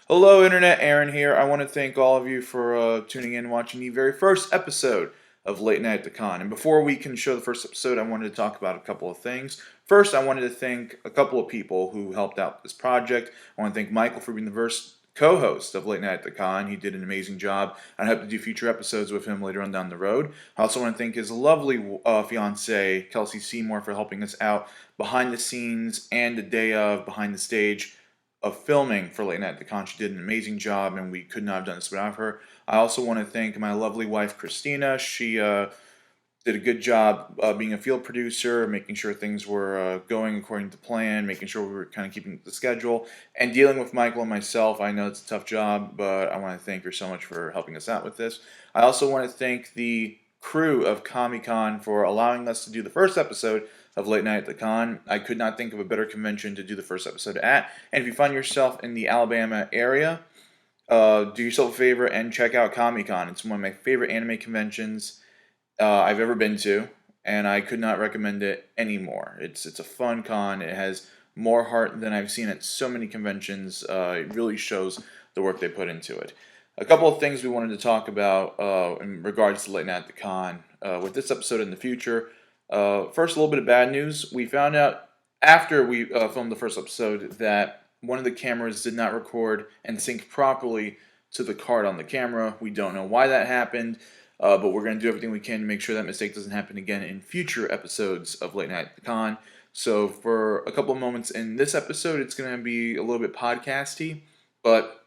Hello, Internet. Aaron here. I want to thank all of you for tuning in and watching the very first episode of Late Night at the Con. And before we can show the first episode, I wanted to talk about a couple of things. First, I wanted to thank a couple of people who helped out with this project. I want to thank Michael for being the first co-host of Late Night at the Con. He did an amazing job. I hope to do future episodes with him later on down the road. I also want to thank his lovely fiancee, Kelsey Seymour, for helping us out behind the scenes and the day of behind the stage of filming for Late Night at the Con. She did an amazing job, and we could not have done this without her. I also want to thank my lovely wife, Christina. She did a good job being a field producer, making sure things were going according to plan, making sure we were kind of keeping the schedule, and dealing with Michael and myself. I know it's a tough job, but I want to thank her so much for helping us out with this. I also want to thank the crew of KamiCon for allowing us to do the first episode of Late Night at the Con. I could not think of a better convention to do the first episode at. And if you find yourself in the Alabama area, do yourself a favor and check out KamiCon. It's one of my favorite anime conventions I've ever been to, and I could not recommend it anymore. It's a fun con. It has more heart than I've seen at so many conventions. It really shows the work they put into it. A couple of things we wanted to talk about in regards to Late Night at the Con with this episode in the future. First, a little bit of bad news. We found out after we filmed the first episode that one of the cameras did not record and sync properly to the card on the camera. We don't know why that happened, but we're going to do everything we can to make sure that mistake doesn't happen again in future episodes of Late Night at the Con. So for a couple of moments in this episode, it's going to be a little bit podcasty, but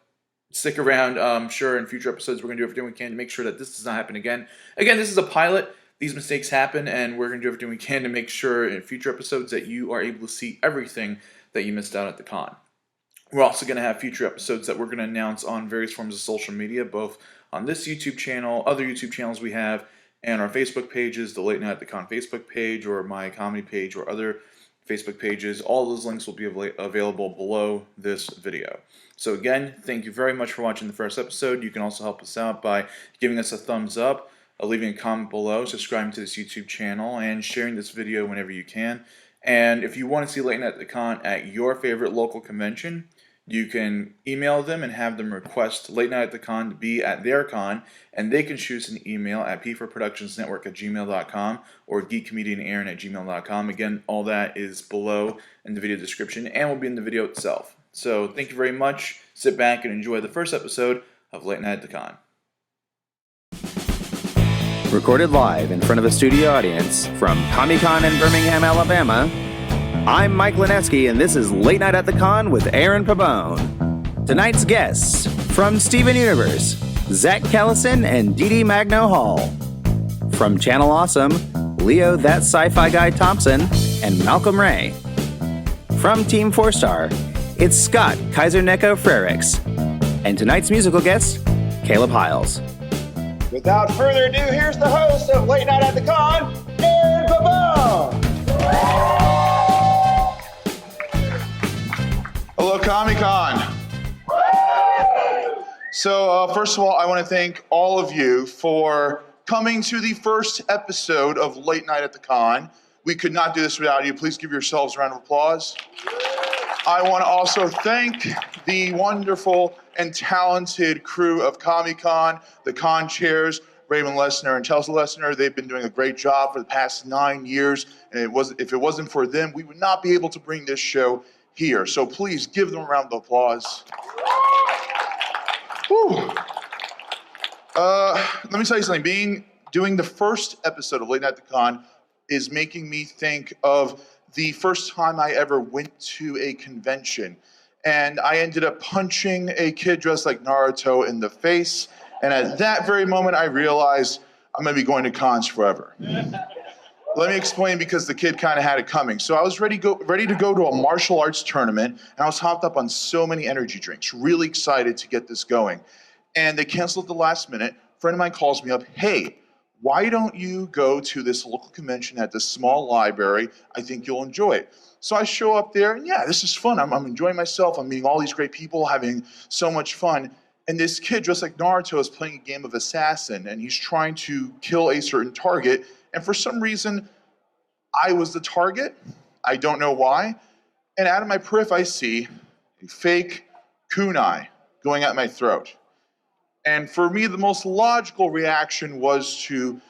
stick around. I'm sure in future episodes we're going to do everything we can to make sure that this does not happen again. Again, this is a pilot. These mistakes happen, and we're going to do everything we can to make sure in future episodes that you are able to see everything that you missed out at the con. We're also going to have future episodes that we're going to announce on various forms of social media, both on this YouTube channel, other YouTube channels we have, and our Facebook pages, the Late Night at the Con Facebook page, or my comedy page, or other Facebook pages. All those links will be available below this video. So again, thank you very much for watching the first episode. You can also help us out by giving us a thumbs up, leaving a comment below, subscribing to this YouTube channel, and sharing this video whenever you can. And if you want to see Late Night at the Con at your favorite local convention, you can email them and have them request Late Night at the Con to be at their con, and they can shoot us an email at p4productionsnetwork@gmail.com or geekcomedianaaron@gmail.com. Again, all that is below in the video description and will be in the video itself. So thank you very much. Sit back and enjoy the first episode of Late Night at the Con. Recorded live in front of a studio audience from KamiCon in Birmingham, Alabama, I'm Mike Leneski, and this is Late Night at the Con with Aaron Pabon. Tonight's guests, from Steven Universe, Zach Callison and Deedee Magno Hall. From Channel Awesome, Leo That Sci-Fi Guy Thompson and Malcolm Ray. From Team 4-Star, it's Scott Kaiser-Necco Frerichs. And tonight's musical guest, Caleb Hyles. Without further ado, here's the host of Late Night at the Con, Aaron Pabon. Hello, KamiCon. So, first of all, I want to thank all of you for coming to the first episode of Late Night at the Con. We could not do this without you. Please give yourselves a round of applause. I want to also thank the wonderful and talented crew of KamiCon, the con chairs, Raymond Lesnar and Chelsea Lesnar. They've been doing a great job for the past 9 years, and if it wasn't for them, we would not be able to bring this show here. So please give them a round of applause. Whew. Let me tell you something. Doing the first episode of Late Night at the Con is making me think of the first time I ever went to a convention. And I ended up punching a kid dressed like Naruto in the face. And at that very moment, I realized I'm going to be going to cons forever. Let me explain, because the kid kind of had it coming. So I was ready to go to a martial arts tournament, and I was hopped up on so many energy drinks, really excited to get this going. And they canceled at the last minute. A friend of mine calls me up, hey, why don't you go to this local convention at this small library? I think you'll enjoy it. So I show up there, and yeah, this is fun. I'm enjoying myself. I'm meeting all these great people, having so much fun. And this kid, dressed like Naruto, is playing a game of assassin, and he's trying to kill a certain target. And for some reason, I was the target. I don't know why. And out of my periph, I see a fake kunai going at my throat. And for me, the most logical reaction was to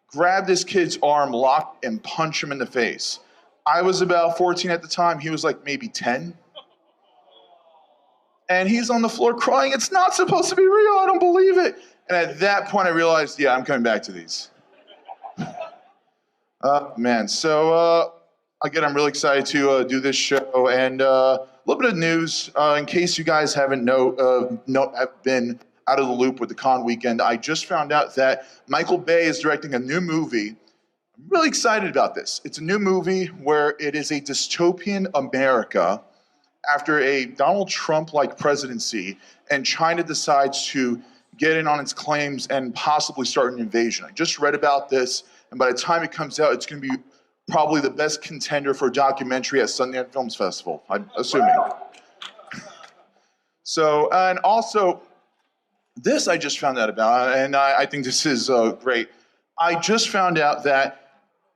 grab this kid's arm, lock, and punch him in the face. I was about 14 at the time. He was like maybe 10. And he's on the floor crying, "It's not supposed to be real, I don't believe it." And at that point I realized, yeah, I'm coming back to these. Man, so again, I'm really excited to do this show. And a little bit of news, in case you guys haven't have been out of the loop with the con weekend, I just found out that Michael Bay is directing a new movie. I'm really excited about this. It's a new movie where it is a dystopian America after a Donald Trump-like presidency, and China decides to get in on its claims and possibly start an invasion. I just read about this, and by the time it comes out, it's going to be probably the best contender for a documentary at Sundance Films Festival, I'm assuming. So, and also, this I just found out about, and I think this is great. I just found out that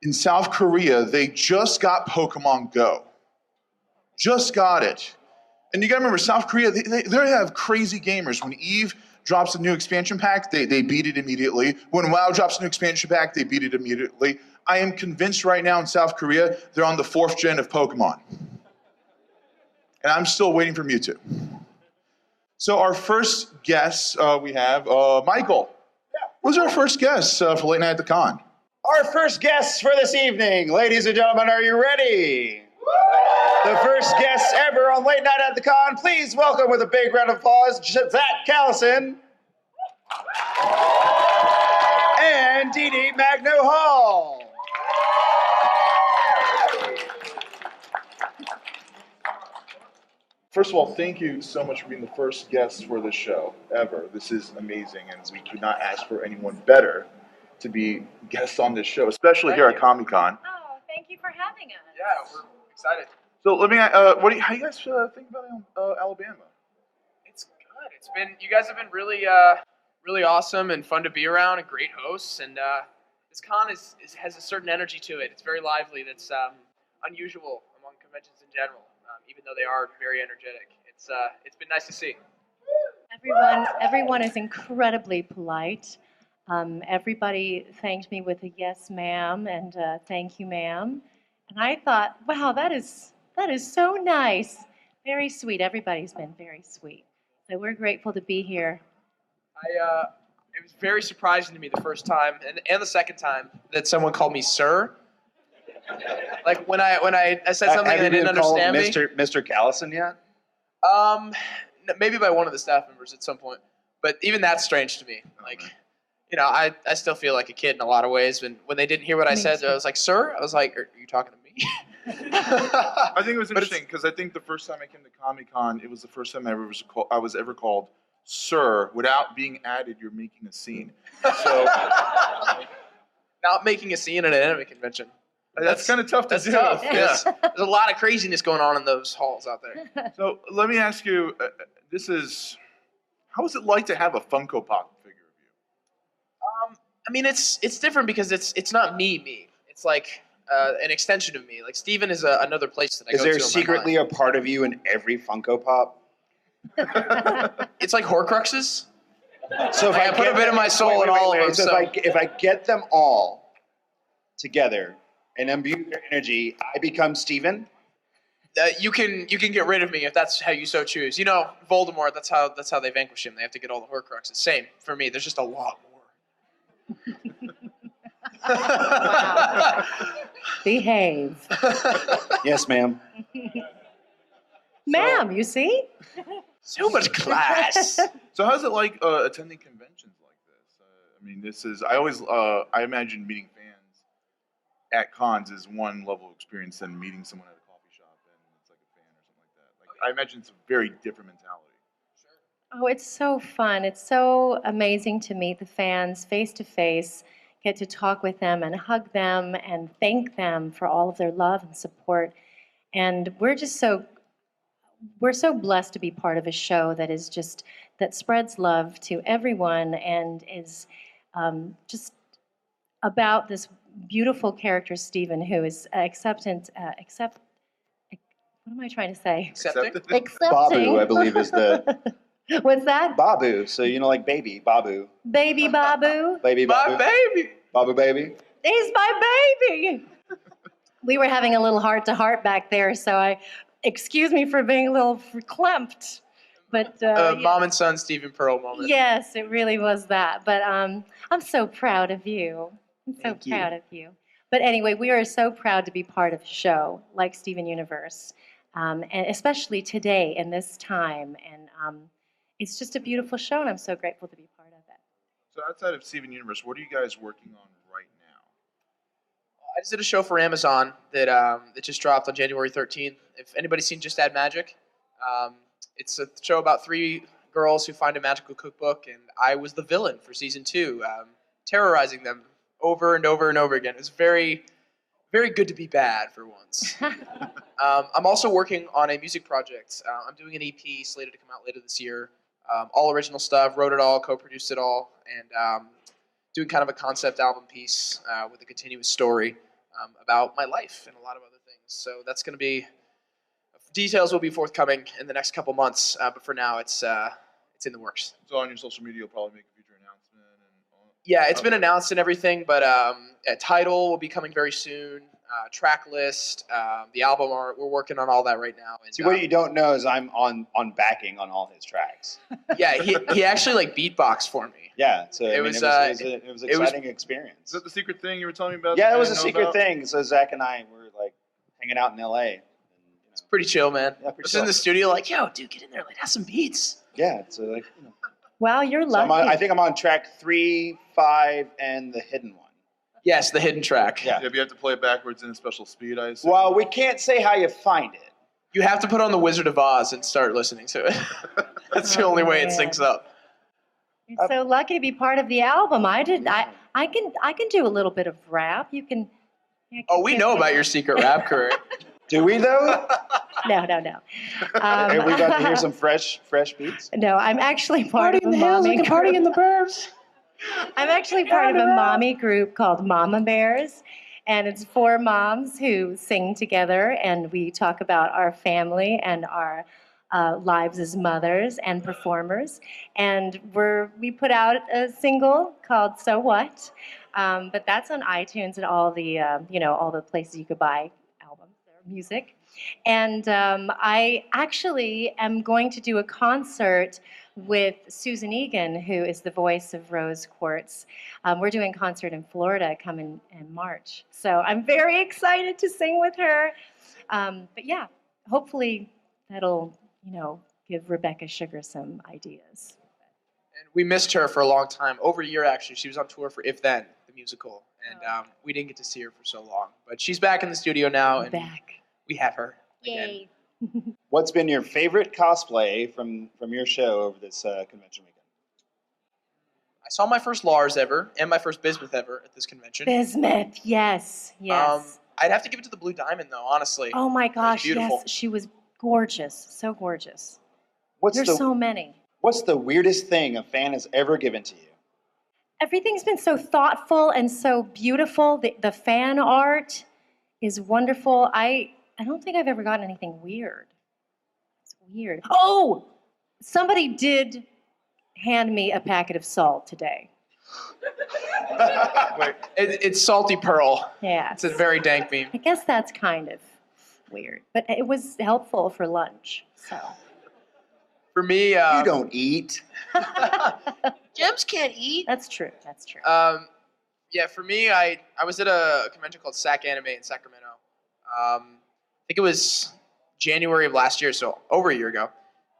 in South Korea, they just got Pokemon Go. Just got it. And you gotta remember, South Korea, they have crazy gamers. When EVE drops a new expansion pack, they beat it immediately. When WoW drops a new expansion pack, they beat it immediately. I am convinced right now in South Korea, they're on the 4th gen of Pokemon. And I'm still waiting for Mewtwo. So our first guest we have, Michael. Yeah. Who's our first guest for Late Night at the Con? Our first guests for this evening, ladies and gentlemen, are you ready? The first guests ever on Late Night at the Con. Please welcome with a big round of applause, Zach Callison and Deedee Magno Hall. First of all, thank you so much for being the first guest for the show ever. This is amazing, and we could not ask for anyone better to be guests on this show, especially here at KamiCon. Oh, thank you for having us. Yeah, we're excited. So let me, how you guys think about Alabama? It's good. It's been, you guys have been really, really awesome and fun to be around, and great hosts. And this con has a certain energy to it. It's very lively. That's unusual among conventions in general, even though they are very energetic. It's been nice to see. Everyone is incredibly polite. Everybody thanked me with a yes, ma'am, and thank you, ma'am. And I thought, wow, that is so nice. Very sweet. Everybody's been very sweet. So we're grateful to be here. It was very surprising to me the first time and the second time that someone called me sir. Like when I said something and they didn't understand me. Mr. Callison yet? Maybe by one of the staff members at some point. But even that's strange to me. Like, you know, I still feel like a kid in a lot of ways. When they didn't hear what I said, I was like, sir? I was like, are you talking to me? I think it was interesting because I think the first time I came to KamiCon, it was the first time I was ever called sir without being added, "You're making a scene." So not making a scene at an anime convention. that's kind of tough to do. Tough. Yeah. There's a lot of craziness going on in those halls out there. So let me ask you, how is it like to have a Funko Pop figure of you? I mean, it's different because it's not me. It's like an extension of me. Like Steven is another place that I go to. Is there secretly a part of you in every Funko Pop? It's like Horcruxes. So if I put a bit of my soul in all of them. So if I get them all together and imbue their energy, I become Steven? You can get rid of me if that's how you so choose. You know, Voldemort. That's how they vanquish him. They have to get all the Horcruxes. Same for me. There's just a lot more. Wow. Behave. Yes, ma'am. Ma'am, you see? So much class. So how's it like attending conventions like this? I mean, I imagine meeting fans at cons is one level of experience than meeting someone at a coffee shop and it's like a fan or something like that. Like I imagine it's a very different mentality. Oh, it's so fun. It's so amazing to meet the fans face to face, get to talk with them and hug them and thank them for all of their love and support. And we're so blessed to be part of a show that spreads love to everyone and is just about this beautiful character, Steven, who is what am I trying to say? Accepting. Accepting. Babu, I believe, is the What's that? Babu. So like baby, Babu. Baby Babu. Baby Babu. My baby. Babu baby. He's my baby. We were having a little heart-to-heart back there, so excuse me for being a little verklempt. But Mom and son Stephen Pearl moment. yes, it really was that. But I'm so proud of you. I'm so proud of you. But anyway, we are so proud to be part of a show like Steven Universe, and especially today in this time. And it's just a beautiful show, and I'm so grateful to be part of it. So outside of Steven Universe, what are you guys working on right now? I just did a show for Amazon that just dropped on January 13th. If anybody's seen Just Add Magic, it's a show about 3 girls who find a magical cookbook, and I was the villain for season 2, terrorizing them over and over and over again. It was very, very good to be bad for once. I'm also working on a music project. I'm doing an EP slated to come out later this year. All original stuff, wrote it all, co-produced it all, and doing kind of a concept album piece with a continuous story about my life and a lot of other things. So that's going to be, details will be forthcoming in the next couple months, but for now it's in the works. So on your social media, you'll probably make a future announcement. Yeah, it's been announced and everything, but a title will be coming very soon. Track list, the album art, we're working on all that right now. And, See, what you don't know is I'm on backing on all his tracks. Yeah, he actually like beatboxed for me. Yeah, so It it was an exciting experience. Is that the secret thing you were telling me about? Yeah, that it I was a didn't know secret about? thing. So Zach and I were like hanging out in LA. And, It's pretty chill, man. Yeah, pretty Just chill. in the studio, like, yo, dude, get in there, like, have some beats. yeah, so like Wow, you're so lucky. I think I'm on track 3, 5, and the hidden one. Yes, the hidden track. Yeah. Yeah, but you have to play it backwards in a special speed, I assume. Well, we can't say how you find it. You have to put on the Wizard of Oz and start listening to it. That's the only way it syncs up. You're so lucky to be part of the album. I can do a little bit of rap. You can. Oh, we know about your secret rap career. Do we though? No. Are we about to hear some fresh beats? No, I'm actually part of a mommy group. party in the burbs. I'm actually part of a mommy group called Mama Bears, and it's 4 moms who sing together, and we talk about our family and our lives as mothers and performers. And we put out a single called "So What," but that's on iTunes and all the all the places you could buy albums or music. And I actually am going to do a concert with Susan Egan, who is the voice of Rose Quartz. We're doing a concert in Florida coming in March. So I'm very excited to sing with her. But yeah, hopefully that'll, give Rebecca Sugar some ideas. And we missed her for a long time. Over a year, actually. She was on tour for If Then, the musical. And we didn't get to see her for so long. But she's back in the studio now. And Back. we have her again. Yay. What's been your favorite cosplay from your show over this convention weekend? I saw my first Lars ever and my first Bismuth ever at this convention. Bismuth, yes. I'd have to give it to the Blue Diamond, though, honestly. Oh my gosh, beautiful. yes. She was gorgeous. So gorgeous. What's There's so many. What's the weirdest thing a fan has ever given to you? Everything's been so thoughtful and so beautiful. The fan art is wonderful. I don't think I've ever gotten anything weird. It's weird. Oh, somebody did hand me a packet of salt today. Wait, it's Salty Pearl. Yeah. It's a very dank meme. I guess that's kind of weird, but it was helpful for lunch. So. For me, You don't eat. Gems can't eat. That's true. That's true. Yeah, for me, I was at a convention called SAC Anime in Sacramento. I think it was January of last year, so over a year ago.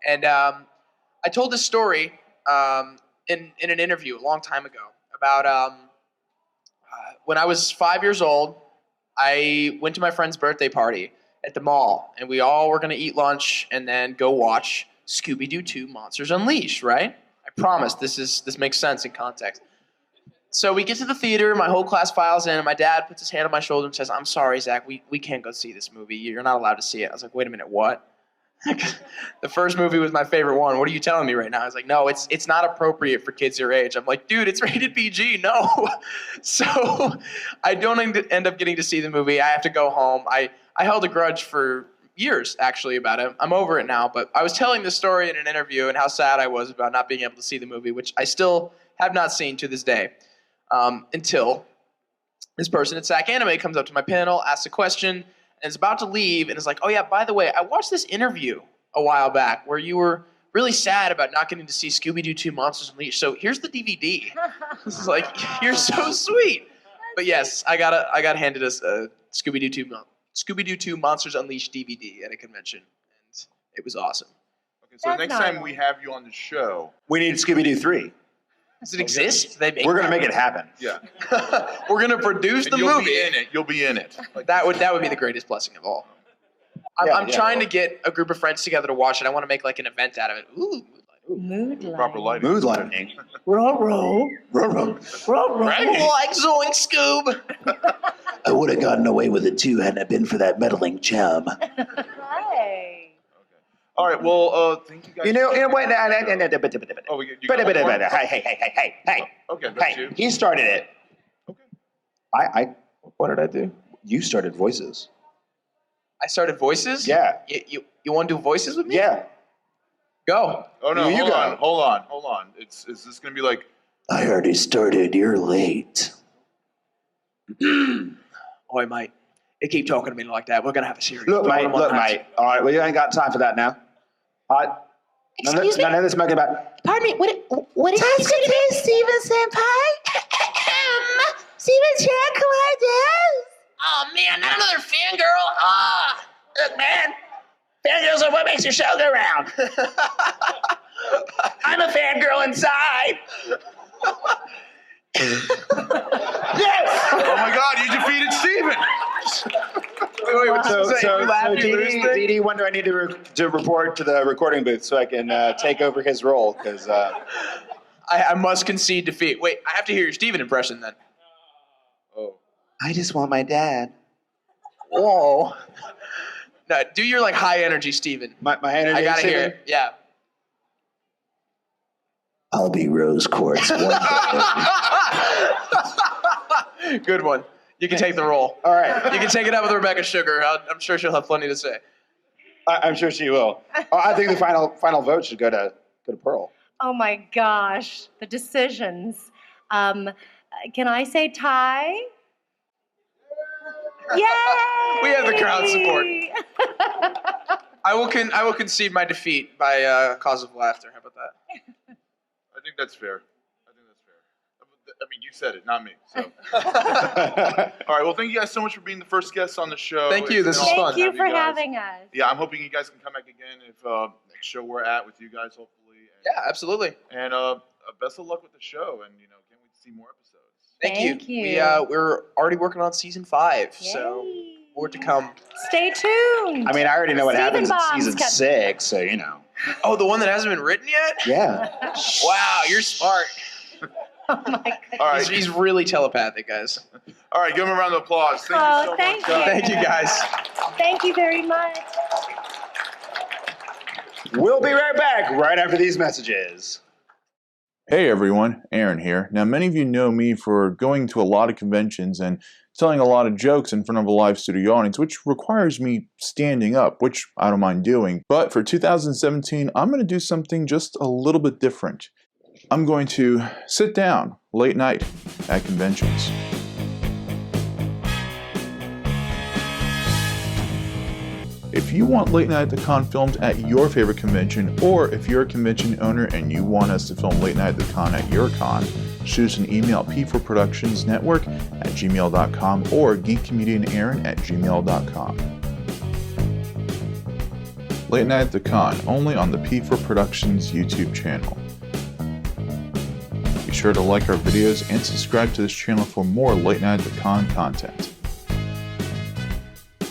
And I told this story in an interview a long time ago about when I was 5 years old, I went to my friend's birthday party at the mall, and we all were going to eat lunch and then go watch Scooby-Doo 2 Monsters Unleashed, right? I promise this makes sense in context. So we get to the theater, my whole class files in, and my dad puts his hand on my shoulder and says, "I'm sorry, Zach, we can't go see this movie. You're not allowed to see it." I was like, "Wait a minute, what?" The first movie was my favorite one. What are you telling me right now? I was like, "No, it's not appropriate for kids your age." I'm like, "Dude, it's rated PG, no." So I don't end up getting to see the movie. I have to go home. I held a grudge for years, actually, about it. I'm over it now, but I was telling this story in an interview and how sad I was about not being able to see the movie, which I still have not seen to this day, until this person at Zach Anime comes up to my panel, asks a question, and is about to leave, and is like, oh yeah, by the way, I watched this interview a while back where you were really sad about not getting to see Scooby-Doo 2 Monsters Unleashed, so here's the DVD. This is like, you're so sweet. But yes, I got handed a Scooby-Doo 2 Monsters Unleashed DVD at a convention, and it was awesome. Okay, so That's next not time wrong. we have you on the show, We need Scooby-Doo 3. Does it exist? They make We're going to make it happen. yeah, We're gonna produce and the you'll movie. be in it. You'll be in it. Like, That would be the greatest blessing of all. I'm trying to get a group of friends together to watch it. I want to make like an event out of it. Ooh. Mood proper lighting. Mood lightning. Like Zoink Scoob. I would have gotten away with it too hadn't it been for that meddling chum. Hi. All right. Well, thank you guys. What? Oh, you got one more? Hey. Okay, that's Hey, you. he started it. Okay. I. What did I do? You started voices. I started voices. Yeah. You want to do voices with me? Yeah. Go. Oh no! You go. Hold on. Is this gonna be like? I already started. You're late. Oi, mate. You keep talking to me like that. We're gonna have a serious. Look, problem on hands. mate. All right, well, you ain't got time for that now. All right. Excuse me? None of this smoking about. Pardon me, what is this going to be, Steven Senpai? Steven Chan, oh man, not another fangirl. Look, man, fangirls are what makes your show go round. I'm a fangirl inside. Yes! Oh my God! You defeated Steven! Wait, what's So, this? You laugh, you lose thing? Deedee, when do I need to report to the recording booth so I can take over his role? Because I must concede defeat. Wait, I have to hear your Steven impression then. Oh. I just want my dad. Whoa. No, do your like high energy Steven. My energy. I gotta Steven? hear it. Yeah. I'll be rose quartz. Good one. You can take the role. All right. You can take it up with Rebecca Sugar. I'm sure she'll have plenty to say. I'm sure she will. I think the final vote should go to Pearl. Oh my gosh, the decisions. Can I say tie? Yay! We have the crowd support. I will concede my defeat by cause of laughter. How about that? I think that's fair. I mean, you said it, not me. So. All right. Well, thank you guys so much for being the first guests on the show. Thank you. This It's is been fun. awesome Thank you for guys. having us. Yeah, I'm hoping you guys can come back again if next show we're at with you guys, hopefully. Yeah, absolutely. And best of luck with the show, and can't wait to see more episodes. Thank you. We're already working on season 5, so Yay. more to come. Stay tuned. I mean, I already know what Steven happens in Bomb's season got- 6, so you know. Oh, the one that hasn't been written yet? Yeah. Wow, you're smart. Oh my goodness. All right. He's really telepathic, guys. All right. Give him a round of applause. Thank Oh, you so thank much. you. Thank you, guys. Thank you very much. We'll be right back right after these messages. Hey everyone, Aaron here. Now many of you know me for going to a lot of conventions and telling a lot of jokes in front of a live studio audience, which requires me standing up, which I don't mind doing. But for 2017, I'm going to do something just a little bit different. I'm going to sit down late night at conventions. If you want Late Night at the Con filmed at your favorite convention, or if you're a convention owner and you want us to film Late Night at the Con at your con, shoot us an email at p4productionsnetwork@gmail.com or geekcomedianaaron@gmail.com. Late Night at the Con, only on the P4 Productions YouTube channel. Be sure to like our videos and subscribe to this channel for more Late Night at the Con content.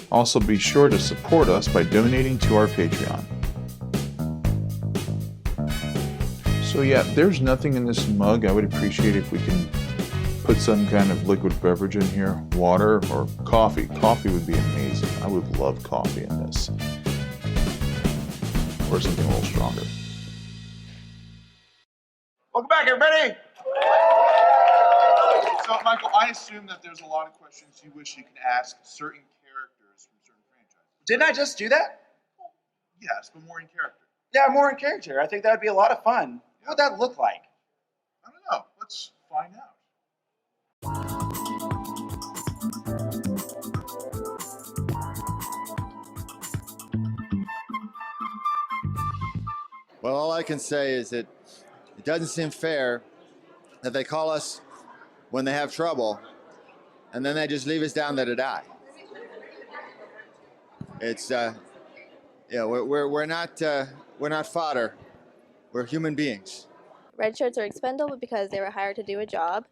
Also, be sure to support us by donating to our Patreon. So yeah, there's nothing in this mug. I would appreciate if we can put some kind of liquid beverage in here. Water or coffee. Coffee would be amazing. I would love coffee in this. Or something a little stronger. Welcome back, everybody. So, Michael, I assume that there's a lot of questions you wish you could ask certain characters from certain franchises. Didn't I just do that? Yes, but more in character. Yeah, more in character. I think that would be a lot of fun. What would that look like? I don't know. Let's find out. Well, all I can say is that it doesn't seem fair that they call us when they have trouble, and then they just leave us down there to die. It's we're not fodder. We're human beings. Red shirts are expendable because they were hired to do a job,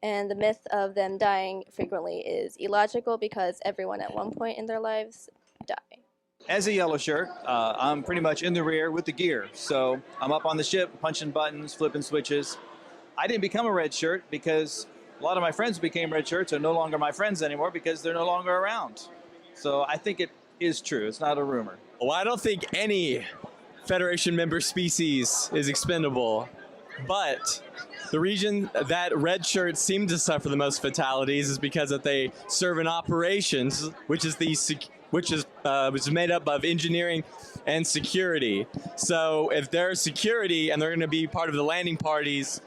and the myth of them dying frequently is illogical because everyone at one point in their lives die. As a yellow shirt, I'm pretty much in the rear with the gear. So I'm up on the ship, punching buttons, flipping switches. I didn't become a red shirt because a lot of my friends became red shirts are no longer my friends anymore because they're no longer around. So I think it is true. It's not a rumor. Well, I don't think any Federation member species is expendable, but the region that red shirts seem to suffer the most fatalities is because that they serve in operations, which is made up of engineering and security. So if they're security and they're going to be part of the landing parties,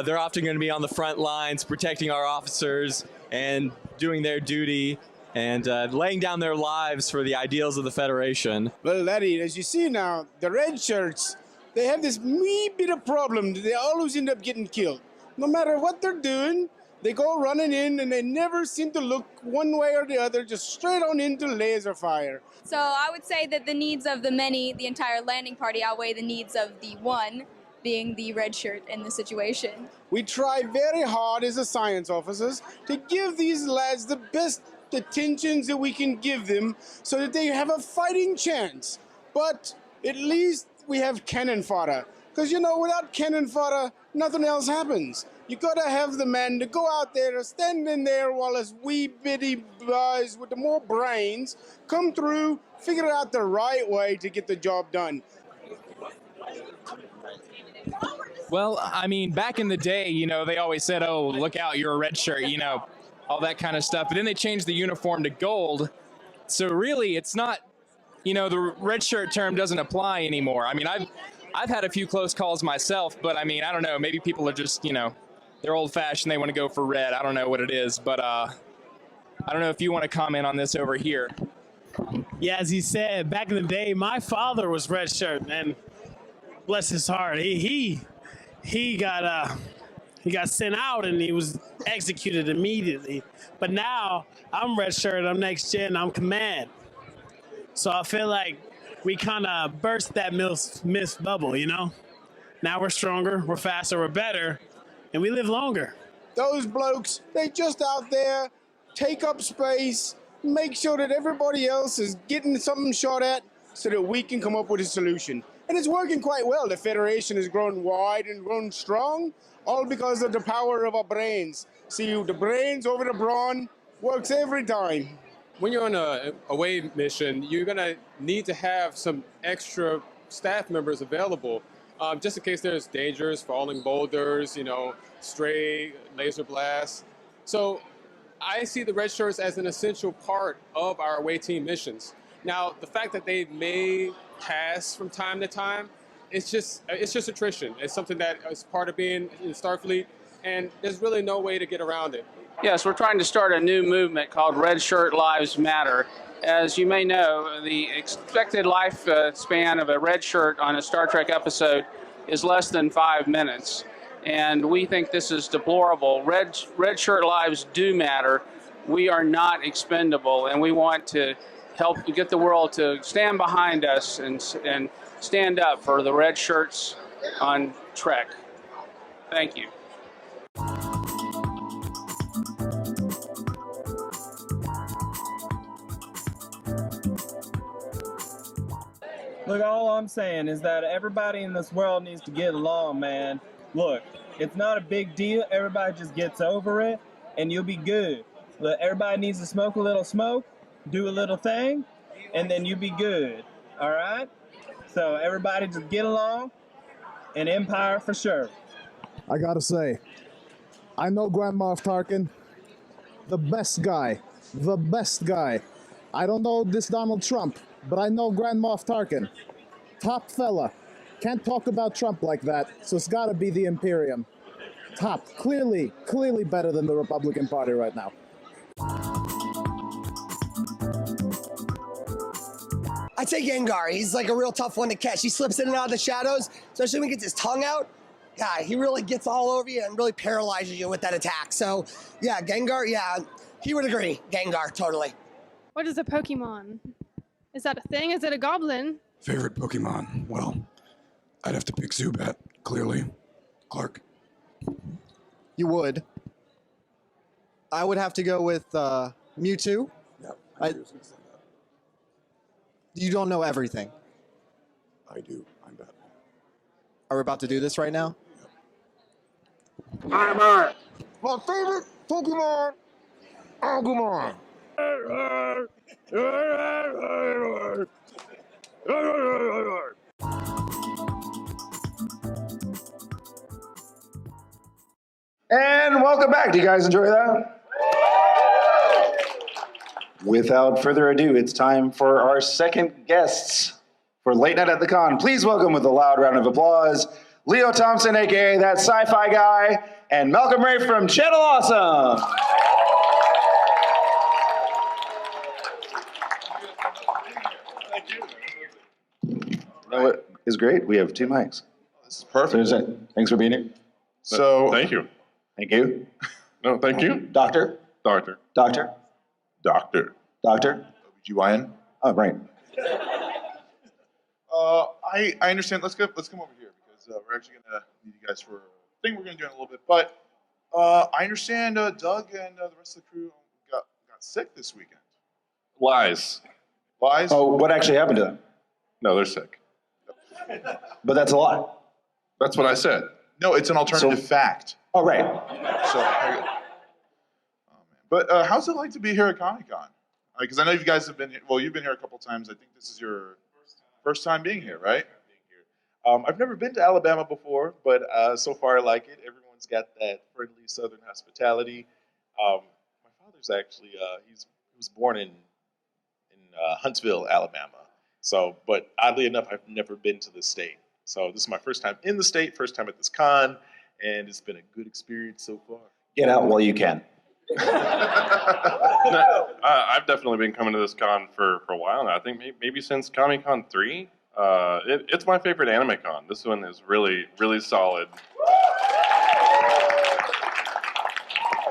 they're often going to be on the front lines protecting our officers and doing their duty and laying down their lives for the ideals of the Federation. Well, Larry, as you see now, the red shirts, they have this wee bit of problem. They always end up getting killed. No matter what they're doing, they go running in and they never seem to look one way or the other, just straight on into laser fire. So I would say that the needs of the many, the entire landing party, outweigh the needs of the one, being the red shirt in the situation. We try very hard as the science officers to give these lads the best attentions that we can give them so that they have a fighting chance. But at least we have cannon fodder. Because, you know, without cannon fodder, nothing else happens. You gotta have the men to go out there, to stand in there while us wee bitty guys with the more brains come through, figure out the right way to get the job done. Well, I mean, back in the day, you know, they always said, oh, look out, you're a red shirt, you know, all that kind of stuff. But then they changed the uniform to gold. So really, it's not, you know, the red shirt term doesn't apply anymore. I mean, I've had a few close calls myself, but I mean, I don't know, maybe people are just, you know, they're old fashioned, they want to go for red. I don't know what it is, but I don't know if you want to comment on this over here. Yeah, as he said, back in the day, my father was red shirt, and bless his heart, he got sent out and he was executed immediately. But now I'm red shirt, I'm next gen, I'm command. So I feel like we kind of burst that myth bubble, you know? Now we're stronger, we're faster, we're better, and we live longer. Those blokes, they just out there, take up space, make sure that everybody else is getting something shot at so that we can come up with a solution. And it's working quite well. The Federation has grown wide and grown strong, all because of the power of our brains. See, the brains over the brawn works every time. When you're on a away mission, you're gonna need to have some extra staff members available, just in case there's dangers, falling boulders, you know, stray laser blasts. So I see the red shirts as an essential part of our away team missions. Now, the fact that they may pass from time to time, it's just attrition. It's something that is part of being in Starfleet, and there's really no way to get around it. Yes, we're trying to start a new movement called Red Shirt Lives Matter. As you may know, the expected life span of a red shirt on a Star Trek episode is less than 5 minutes. And we think this is deplorable. Red shirt lives do matter. We are not expendable, and we want to help get the world to stand behind us and stand up for the red shirts on Trek. Thank you. Look, all I'm saying is that everybody in this world needs to get along, man. Look, it's not a big deal. Everybody just gets over it, and you'll be good. Look, everybody needs to smoke a little smoke, do a little thing, and then you'll be good, all right? So everybody just get along, and Empire for sure. I gotta say, I know Grand Moff Tarkin, the best guy, I don't know this Donald Trump, but I know Grand Moff Tarkin. Top fella. Can't talk about Trump like that, so it's gotta be the Imperium. Top. Clearly better than the Republican Party right now. I'd say Gengar. He's like a real tough one to catch. He slips in and out of the shadows, especially when he gets his tongue out. Yeah, he really gets all over you and really paralyzes you with that attack. So, yeah, Gengar, yeah, he would agree. Gengar, totally. What is a Pokemon? Is that a thing? Is it a goblin? Favorite Pokemon? Well, I'd have to pick Zubat, clearly. Clark. You would. I would have to go with Mewtwo. Yeah, You don't know everything. I do. I'm Batman. Are we about to do this right now? I'm My favorite Pokemon, Agumon. And welcome back. Do you guys enjoy that? Without further ado, it's time for our second guests for Late Night at the Con. Please welcome with a loud round of applause, Leo Thompson, aka That Sci-Fi Guy, and Malcolm Ray from Channel Awesome. You know what is great? We have two mics. This is perfect. Thanks for being here. So thank you. Thank you. No, thank you. Doctor? Doctor. Doctor? Doctor. Doctor? OBGYN? Oh, right. I understand. Let's come over here because we're actually going to need you guys for a thing we're going to do in a little bit. But I understand Doug and the rest of the crew got sick this weekend. Lies. Lies? Oh, what actually happened to them? No, they're sick. But that's a lie. That's what I said. No, it's an alternative fact. Oh, right. So, but how's it like to be here at KamiCon? Because I know you guys have been here. Well, you've been here a couple times. I think this is your first time being here, right? I've never been to Alabama before, but so far I like it. Everyone's got that friendly Southern hospitality. My father's actually he was born in Huntsville, Alabama. So, but oddly enough, I've never been to the state. So this is my first time in the state, first time at this con, and it's been a good experience so far. Get out while you can. I've definitely been coming to this con for a while now. I think maybe since KamiCon 3. It's my favorite anime con. This one is really, really solid.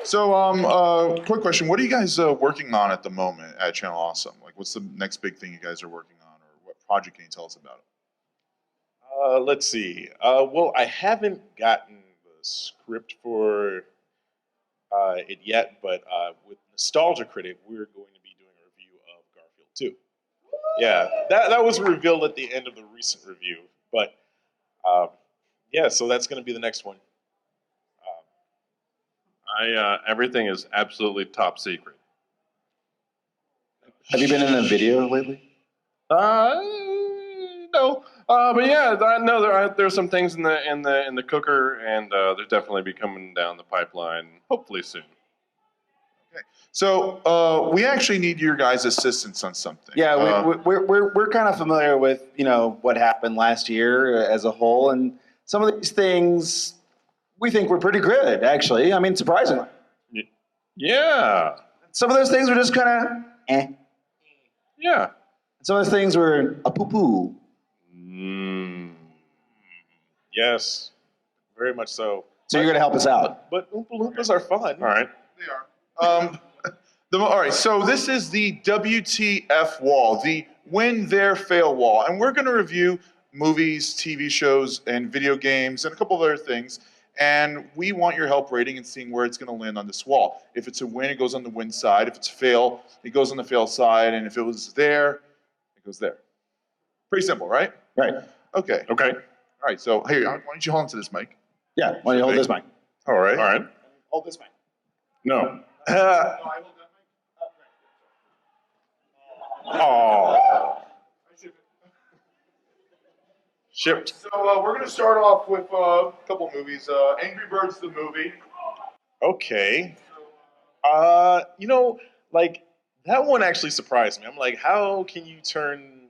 So, quick question. What are you guys working on at the moment at Channel Awesome? Like, what's the next big thing you guys are working on, or what project can you tell us about it? Let's see. Well, I haven't gotten the script for it yet, but with Nostalgia Critic, we're going to be doing a review of Garfield 2. Yeah, that was revealed at the end of the recent review, but yeah, so that's going to be the next one. Everything is absolutely top secret. Have you been in a video lately? No. But yeah, there's some things in the cooker, and they're definitely be coming down the pipeline, hopefully soon. Okay. So we actually need your guys' assistance on something. Yeah, we're kind of familiar with what happened last year as a whole, and some of these things we think were pretty good, actually. I mean, surprisingly. Yeah. Some of those things were just kind of Yeah. Some of those things were a poo-poo. Yes, very much so. So you're going to help us out. But Oompa Loompas are fun. All right. They are. All right, so this is the WTF wall, the win, there, fail wall. And we're going to review movies, TV shows, and video games, and a couple of other things. And we want your help rating and seeing where it's going to land on this wall. If it's a win, it goes on the win side. If it's a fail, it goes on the fail side. And if it was there, it goes there. Pretty simple, right? Right. Okay. Okay. All right, so here, why don't you hold on to this mic? Yeah, why don't you hold this mic? All right. All right. Hold this mic. No. Oh. Shipped. So we're going to start off with a couple movies. Angry Birds, the movie. Okay. Like That one actually surprised me. I'm like, how can you turn,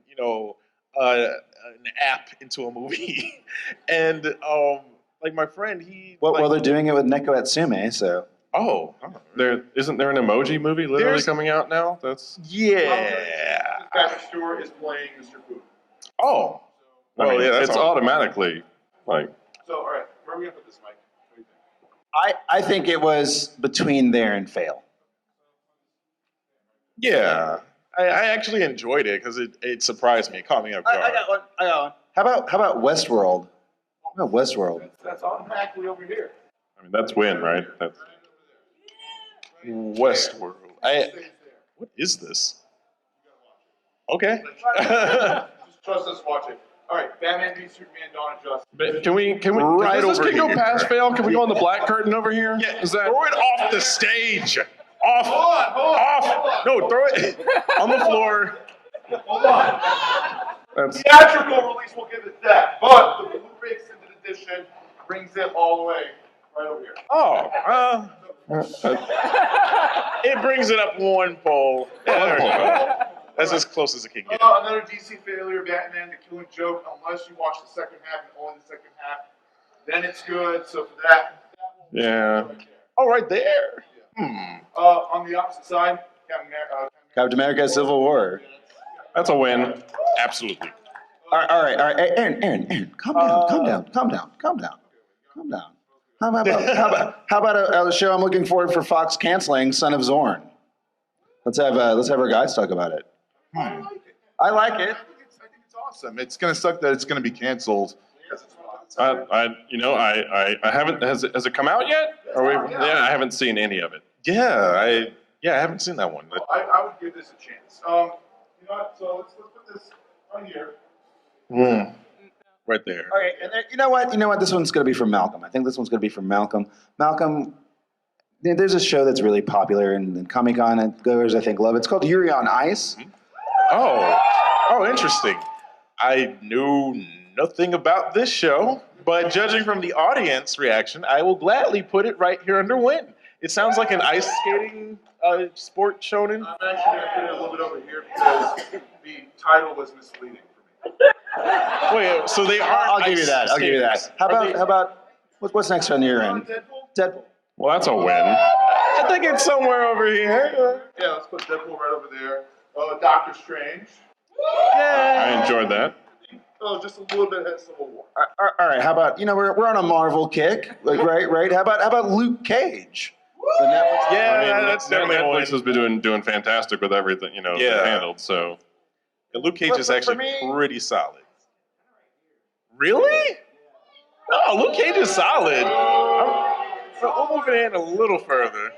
an app into a movie? And like my friend, Well, they're doing it with Neko Atsume, so. Isn't there an emoji movie literally coming out now? Yeah. Patrick Stewart is playing Mr. Fu. Oh. I mean, that's it's automatically like. So, all right, where are we gonna put this, Mike? What do you think? I think it was between there and fail. Yeah. I actually enjoyed it because it surprised me. It caught me off guard. I got one. How about Westworld? How about Westworld? That's automatically over here. I mean, that's win, right? That's. Westworld. What is this? Okay. Just trust us, watch it. All right, Batman v Superman: Dawn of Justice. But can we? Right does this over can go here. past fail? Can we go on the black curtain over here? Yeah, Is that? throw it off the stage. Off. Hold on. Off. No, throw it on the floor. Hold on. That's. Theatrical release will give it that, but the Blu-ray extended edition brings it all the way right over here. Oh. It brings it up one pole. Yeah, there we go. That's as close as it can get. Another DC failure, Batman: The Killing Joke. Unless you watch the second half and only the second half, then it's good. So for that. Yeah. Oh, right there. On the opposite side, Captain America: Civil War. That's a win. Absolutely. All right. Aaron, calm down. How about a show I'm looking forward for Fox canceling, Son of Zorn? Let's have our guys talk about it. I like it. I think it's awesome. It's gonna suck that it's gonna be canceled. I haven't. Has it come out yet? I haven't seen any of it. Yeah, I haven't seen that one. I would give this a chance. You know what? So let's put this right here. Right there. Okay, and then, you know what? This one's going to be from Malcolm. I think this one's going to be from Malcolm. Malcolm, there's a show that's really popular in KamiCon and goers, I think, love it. It's called Yuri on Ice. Oh, interesting. I knew nothing about this show, but judging from the audience reaction, I will gladly put it right here under win. It sounds like an ice skating sport shonen. I'm actually gonna put it a little bit over here because the title was misleading for me. Wait, so they are. I'll give you that. How about what's next on your end? Deadpool. Well, that's a win. I think it's somewhere over here. Yeah, let's put Deadpool right over there. Doctor Strange. I enjoyed that. Oh, just a little bit ahead of Civil War. All right. How about we're on a Marvel kick, like, right? How about Luke Cage? That's definitely Netflix has been doing fantastic with everything they've handled. So Luke Cage is actually pretty solid. Really? No, Luke Cage is solid. We'll move it in a little further.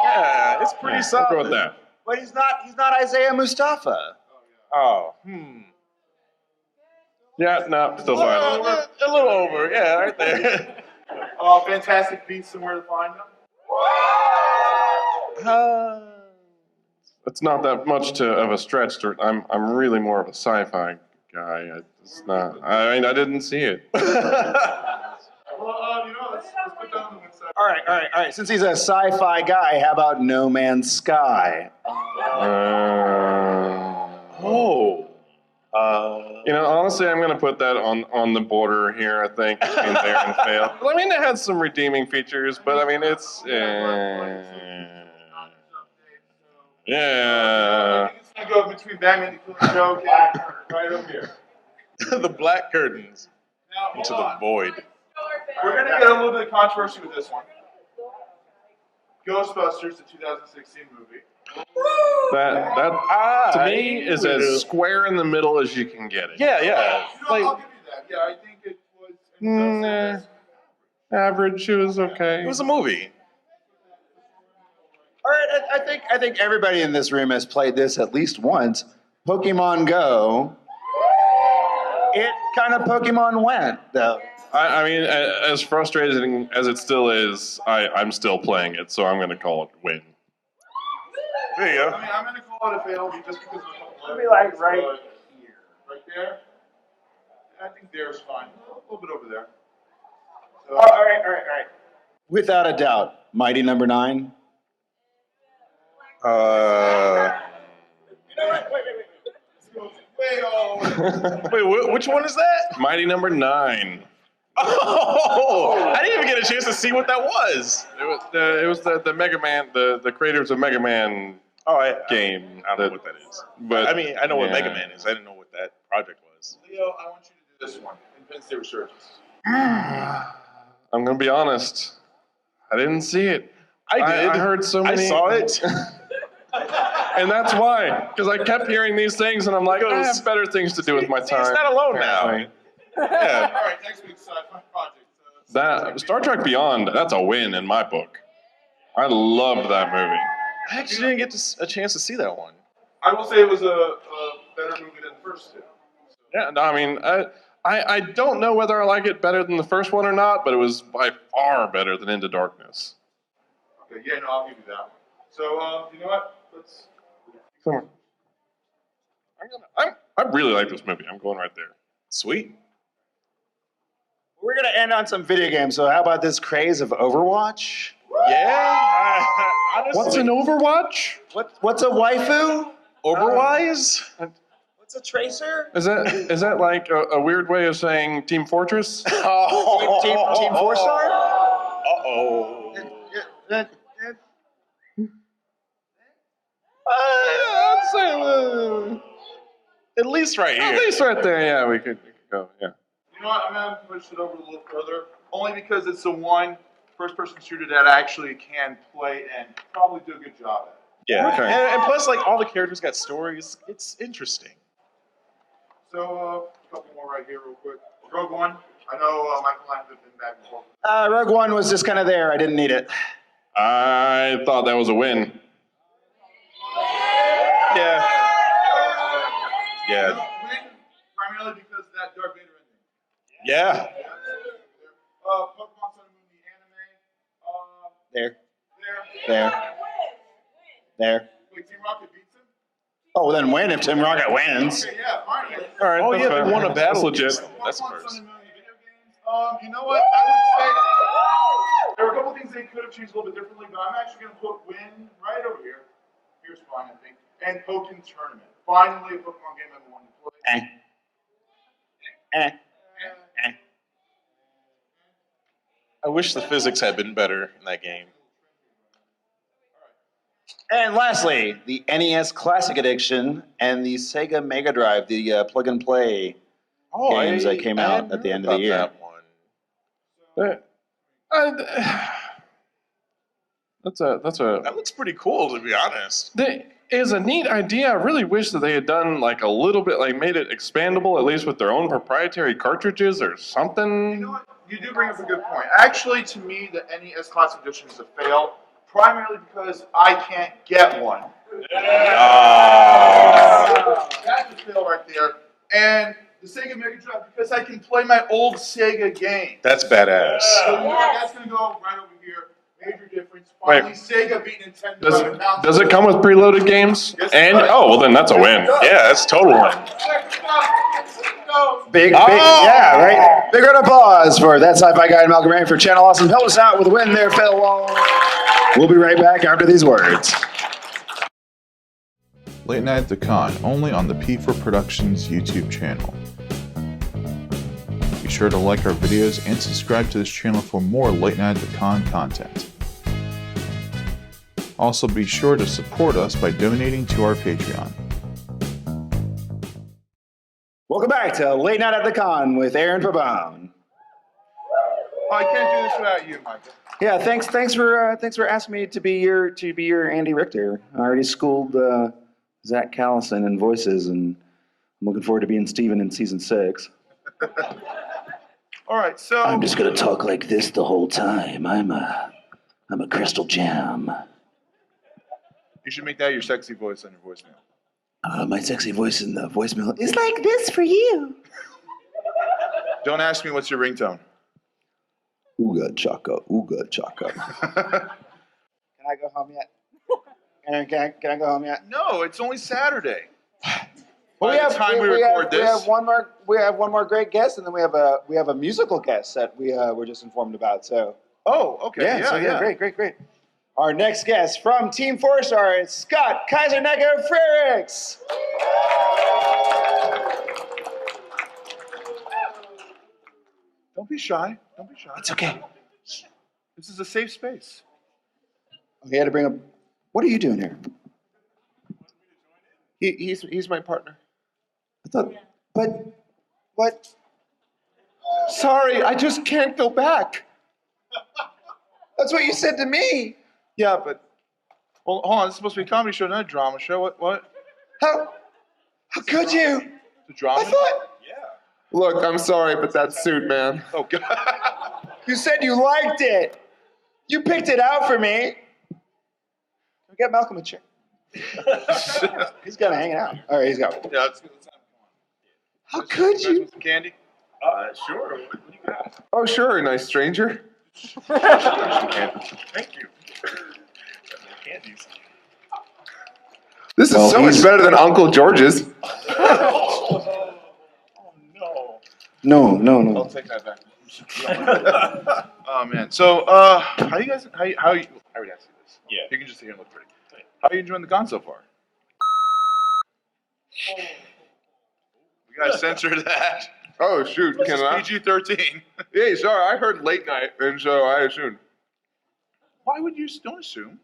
Yeah, it's pretty solid. I'll go with that. But he's not Isaiah Mustafa. Oh, Yeah, no, still fine. A little over, yeah, right there. Fantastic Beasts and Where to Find Them. It's not that much of a stretch. I'm really more of a sci-fi guy. It's not. I didn't see it. Well, let's put that on the website. All right. Since he's a sci-fi guy, how about No Man's Sky? Honestly, I'm going to put that on the border here, I think, between there and fail. I mean, it has some redeeming features, but I mean, it's... yeah. It's going to go between Batman and the Killing Joke and right over here. The black curtains Now, into the void. We're going to get a little bit of controversy with this one. Ghostbusters, the 2016 movie. That to me is as square in the middle as you can get it. Yeah. I'll give you that. Yeah, I think it was... Average. It was okay. It was a movie. All right, I think everybody in this room has played this at least once. Pokemon Go. It kind of Pokemon went, though. I mean, as frustrating as it still is, I'm still playing it, so I'm going to call it win. There you go. I mean, I'm going to call it a fail just because of the It'll be like right here. Right there? I think there's fine. A little bit over there. So, all right. Without a doubt, Mighty Number 9. Wait, which one is that? Mighty Number 9. Oh, I didn't even get a chance to see what that was. It was the Mega Man, the creators of Mega Man game. I don't know what that is. But I mean, I know what yeah. Mega Man is. I didn't know what that project was. Leo, I want you to do this one. Convince the resurgence. I'm gonna be honest. I didn't see it. I did. I heard so many. I saw it. And that's why, because I kept hearing these things, and I'm like, I have better things to do with my time. He's not alone apparently. now. Yeah. All right, next week's sci-fi project. That Star Trek Beyond, that's a win in my book. I loved that movie. I actually didn't get a chance to see that one. I will say it was a better movie than the first two. Yeah, no, I mean, I don't know whether I like it better than the first one or not, but it was by far better than Into Darkness. Okay, yeah, no, I'll give you that one. So, you know what? Let's. I really like this movie. I'm going right there. Sweet. We're going to end on some video games, so how about this craze of Overwatch? Yeah. Honestly, What's an Overwatch? What's a waifu? Overwise? What's a tracer? Is that like a weird way of saying Team Fortress? Team 4-star? Uh-oh. I'd say at least right here. At least right there, yeah, we could go, yeah. You know what? I'm going to push it over a little further, only because it's the one first-person shooter that I actually can play and probably do a good job at. Yeah. Okay. And plus, like, all the characters got stories. It's interesting. So, a couple more right here real quick. Rogue One. I know Michael and I have been back and forth. Rogue One was just kind of there. I didn't need it. I thought that was a win. Yeah. Yeah. Primarily because of that Darth Vader ending. Yeah. Pokemon Sun and Moon, the anime. There. Wait, Team Rocket beats him? Oh, well, then win if Team Rocket wins. Okay, yeah, finally. All right. Oh, that's yeah, fair. they won a battle. That's legit. That's Pokemon first. Sun and Moon, the video games. You know what? I would say there were a couple things they could have changed a little bit differently, but I'm actually going to put Win right over here. Here's fine, I think. And Pokemon Tournament. Finally, a Pokemon game I've wanted to play. I wish the physics had been better in that game. And lastly, the NES Classic Edition and the Sega Mega Drive, the plug-and-play games that came out at the end of the year. That looks pretty cool, to be honest. It is a neat idea. I really wish that they had done like a little bit, like made it expandable, at least with their own proprietary cartridges or something. You know what? You do bring up a good point. Actually, to me, the NES Classic Edition is a fail, primarily because I can't get one. That's a fail right there. And the Sega Mega Drive, because I can play my old Sega game. That's badass. So that's going to go right over here. Major difference. Finally, Sega beat Nintendo. Does it come with preloaded games? Yes, And it does. oh, well then that's a win. Yeah, that's a total win. Big, yeah, right? Big round of applause for that sci-fi guy and Malcolm Ray for Channel Awesome. Help us out with a win there, Phil Wall. We'll be right back after these words. Late Night at the Con, only on the P4 Productions YouTube channel. Be sure to like our videos and subscribe to this channel for more Late Night at the Con content. Also, be sure to support us by donating to our Patreon. Welcome back to Late Night at the Con with Aaron Pabon. I can't do this without you, Michael. Yeah, thanks for asking me to be your Andy Richter. I already schooled Zach Callison in voices, and I'm looking forward to being Steven in season 6. All right, so I'm just gonna talk like this the whole time. I'm a crystal gem. you should make that your sexy voice on your voicemail. My sexy voice in the voicemail is like this for you. Don't ask me what's your ringtone. Ooga chaka, ooga chaka. Can I go home yet? Aaron, can I go home yet? No, it's only Saturday. Well, By the time we record this, we have one more great guest, and then we have a musical guest that we were just informed about. So okay, yeah, great. Our next guest from Team 4-Star is Scott Kaisernecker Frerichs. Don't be shy. Don't be shy. It's okay. This is a safe space. Okay, I had to bring up. What are you doing here? He's my partner. I thought, but what? Sorry, I just can't go back. That's what you said to me. Yeah, but hold on. This is supposed to be a comedy show, not a drama show. What? How could you? The drama? I thought. Look, I'm sorry, but that suit, man. Oh God. You said you liked it. You picked it out for me. Can we get Malcolm a chair? He's kind of hanging out. All right, he's got. Yeah, let's How could you? Some candy? Sure. What do you got? Oh, sure, nice stranger. Thank you. Candies. This is so much better than Uncle George's. No. I'll take that back. Oh man. So, how you? I already asked you this. Yeah. You can just sit here and look pretty. How are you enjoying the con so far? We gotta censor that. Oh shoot, This can is I? PG-13. Hey, sorry, I heard late night, and so I assumed. Why would you? Don't assume.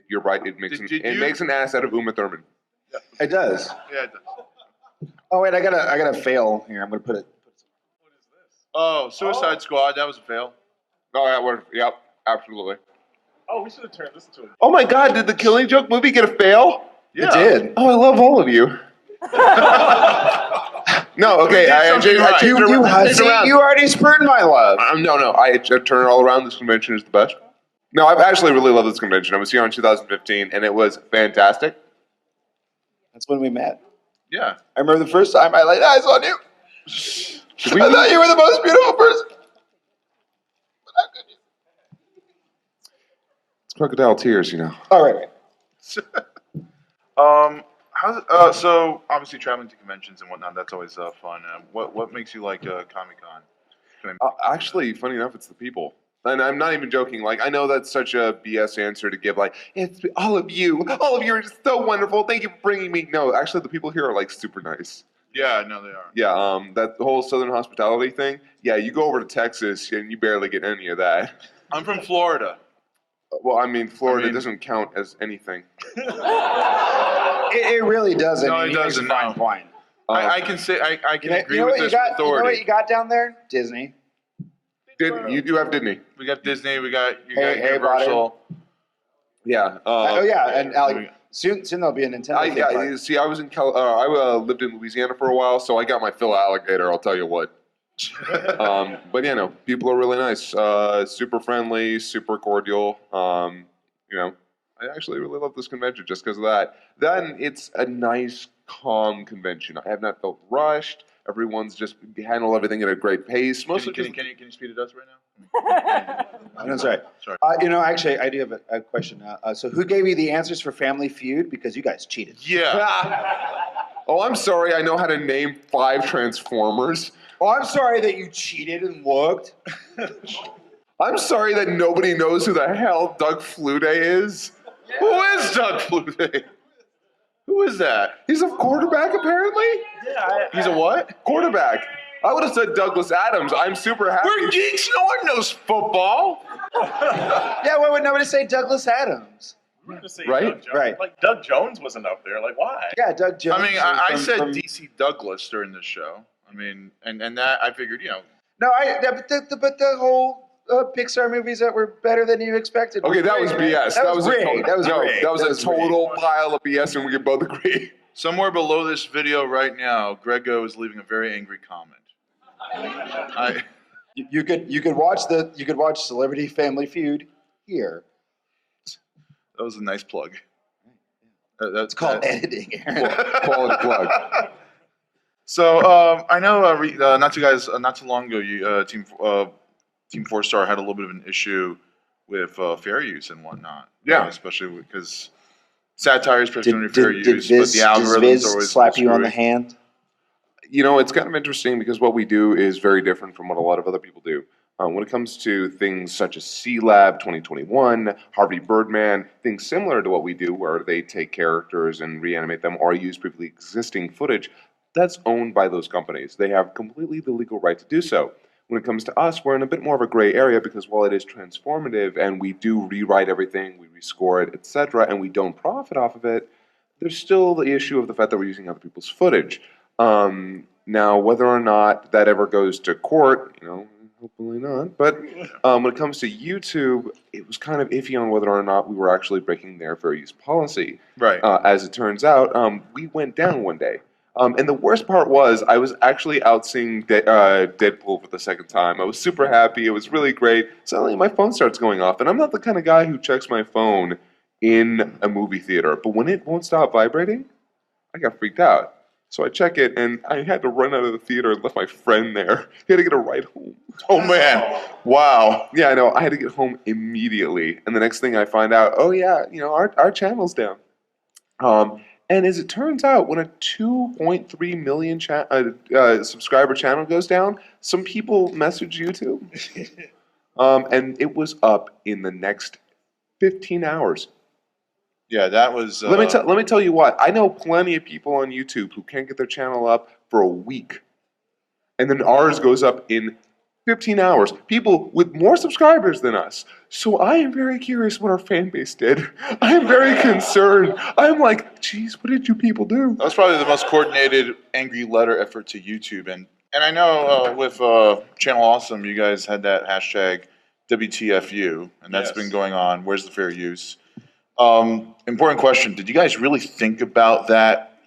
You're right. It makes makes an ass out of Uma Thurman. It does. Yeah, it does. Oh wait, I gotta fail here. I'm gonna put it. Oh, Suicide Squad. That was a fail. Oh, that was. Yep, absolutely. Oh, we should have turned this into a... Oh my God! Did the Killing Joke movie get a fail? Yeah. It did. Oh, I love all of you. No, okay. I You already spurned my love. No. I turn it all around. This convention is the best. No, I've actually really loved this convention. I was here in 2015, and it was fantastic. That's when we met. Yeah. I remember the first time I laid eyes on you. I thought you were the most beautiful person. It's crocodile tears, you know. All right. So obviously traveling to conventions and whatnot, that's always fun. What makes you like Comic-Con? Actually, funny enough, it's the people. And I'm not even joking. Like, I know that's such a BS answer to give. Like, it's all of you are just so wonderful. Thank you for bringing me. No, actually, the people here are like super nice. Yeah, no, they are. Yeah, that whole Southern hospitality thing. Yeah, you go over to Texas and you barely get any of that. I'm from Florida. Well, I mean, Florida doesn't count as anything. It really doesn't. No, it doesn't. Fine point. I can say I can agree you know with what this you got, authority. You know what you got down there? Disney. You do have Disney. We got Disney. We got Hey, Universal. Yeah. And Alec, soon there'll be a Nintendo. Yeah. See, I was in I lived in Louisiana for a while, so I got my fill of alligator. I'll tell you what. But yeah, no, people are really nice, super friendly, super cordial. I actually really love this convention just because of that. Then it's a nice, calm convention. I have not felt rushed. Everyone's just handle everything at a great pace. Mostly, can you speed it up right now? I'm sorry. Actually, I do have a question. So, who gave you the answers for Family Feud? Because you guys cheated. Yeah. Oh, I'm sorry. I know how to name 5 Transformers. Oh, I'm sorry that you cheated and looked. I'm sorry that nobody knows who the hell Doug Flutie is. Who is Doug Flutie? Who is that? He's a quarterback, apparently. Yeah. He's a what? Quarterback. I would have said Douglas Adams. I'm super happy. We're geeks. No one knows football. Yeah, why would nobody say Douglas Adams? Right? Right. Like Doug Jones wasn't up there. Like why? Yeah, Doug Jones. I mean, I said DC Douglas during this show. I mean, and that I figured, No, but the whole Pixar movies that were better than you expected. Okay, that was BS. That was rigged. That was rigged. That was a total pile of BS, and we could both agree. Somewhere below this video right now, Grego is leaving a very angry comment. You could watch Celebrity Family Feud here. That was a nice plug. It's called editing, Aaron. Quality plug. So I know not too long ago, you Team 4-Star had a little bit of an issue with fair use and whatnot. Yeah, especially because satire is presumably fair use, but the algorithms Viz always slap you on the hand. You know, it's kind of interesting because what we do is very different from what a lot of other people do. When it comes to things such as C-Lab 2021, Harvey Birdman, things similar to what we do where they take characters and reanimate them or use previously existing footage, that's owned by those companies. They have completely the legal right to do so. When it comes to us, we're in a bit more of a gray area because while it is transformative and we do rewrite everything, we rescore it, etc., and we don't profit off of it, there's still the issue of the fact that we're using other people's footage. Now, whether or not that ever goes to court, hopefully not. But when it comes to YouTube, it was kind of iffy on whether or not we were actually breaking their fair use policy. Right. As it turns out, we went down one day. And the worst part was I was actually out seeing Deadpool for the second time. I was super happy. It was really great. Suddenly my phone starts going off. And I'm not the kind of guy who checks my phone in a movie theater. But when it won't stop vibrating, I got freaked out. So I check it, and I had to run out of the theater and left my friend there. He had to get a ride home. Oh, man. Wow. Yeah, I know. I had to get home immediately. And the next thing I find out, oh, yeah, our channel's down. And as it turns out, when a 2.3 million subscriber channel goes down, some people message YouTube. And it was up in the next 15 hours. Yeah, that was... Let me tell you what. I know plenty of people on YouTube who can't get their channel up for a week. And then ours goes up in 15 hours. People with more subscribers than us. So I am very curious what our fan base did. I am very concerned. I'm like, geez, what did you people do? That was probably the most coordinated angry letter effort to YouTube. And I know with Channel Awesome, you guys had that hashtag WTFU, and that's been going on. Where's the fair use? Important question. Did you guys really think about that?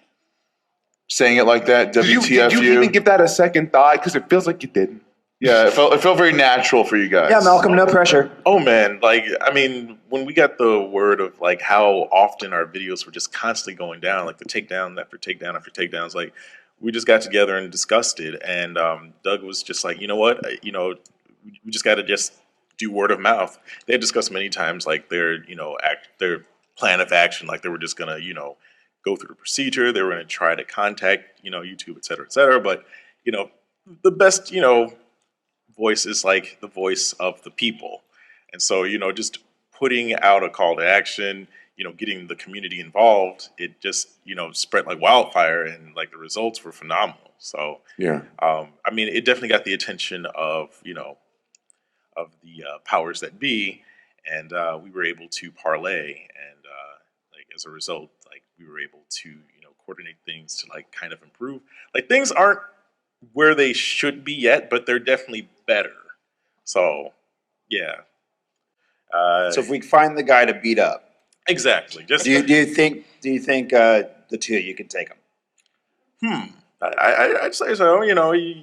Saying it like that, WTFU? Did you even give that a second thought? Because it feels like you didn't. Yeah, it felt very natural for you guys. Yeah, Malcolm, no pressure. Oh man, when we got the word of how often our videos were just constantly going down, like the takedown after takedown after takedowns, we just got together and discussed it. And Doug was just like, you know what, we just got to just do word of mouth. They had discussed many times their their plan of action, they were just gonna go through the procedure. They were gonna try to contact YouTube, et cetera, but the best voice is the voice of the people. And so, just putting out a call to action, getting the community involved, it just, spread like wildfire, and the results were phenomenal. So, yeah. It definitely got the attention of, of the powers that be, and we were able to parlay, and as a result, we were able to, coordinate things to kind of improve. Things aren't where they should be yet, but they're definitely better. So, yeah. So if we find the guy to beat up, exactly. Just do you think the two of you can take him? I'd say so. You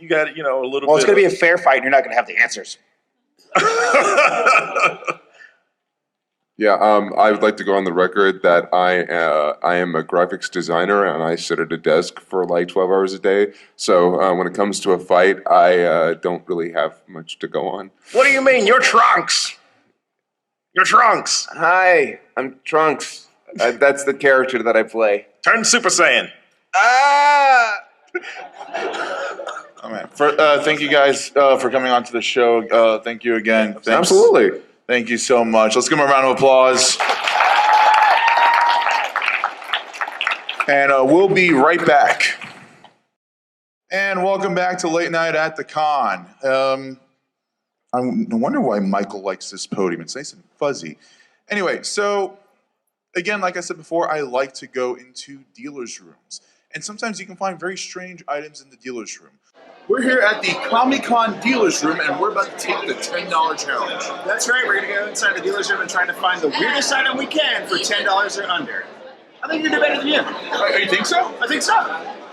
got a little. Well, it's bit going to be a fair fight, and you're not going to have the answers. Yeah, I would like to go on the record that I am a graphics designer and I sit at a desk for 12 hours a day. So when it comes to a fight, I don't really have much to go on. What do you mean? You're Trunks. You're Trunks. Hi, I'm Trunks. That's the character that I play. Turn Super Saiyan. Ah! Oh, man. Thank you guys for coming on to the show. Thank you again. Thanks. Absolutely. Thank you so much. Let's give them a round of applause. And we'll be right back. And welcome back to Late Night at the Con. I wonder why Michael likes this podium. It's nice and fuzzy. Anyway, so again, like I said before, I like to go into dealers' rooms. And sometimes you can find very strange items in the dealer's room. We're here at the KamiCon dealer's room, and we're about to take the $10 challenge. That's right. We're going to go inside the dealer's room and try to find the weirdest item we can for $10 or under. I think you're going to do better than you. Oh, you think so? I think so.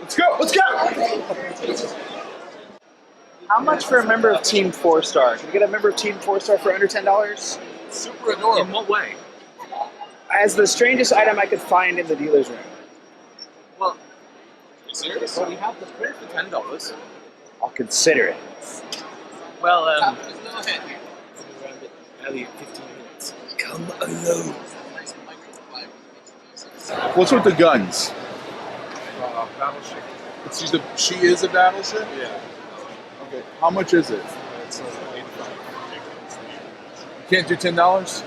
Let's go. Let's go. How much for a member of Team 4-Star? Can we get a member of Team 4-Star for under $10? Super adorable. In what way? As the strangest item I could find in the dealer's room. Well, serious? Well, we have the print for $10. I'll consider it. Well, Elliot, 15 minutes. Come alone. What's with the guns? Battleship. She is a battleship? Yeah. Okay. How much is it? It's 85. Can't do $10?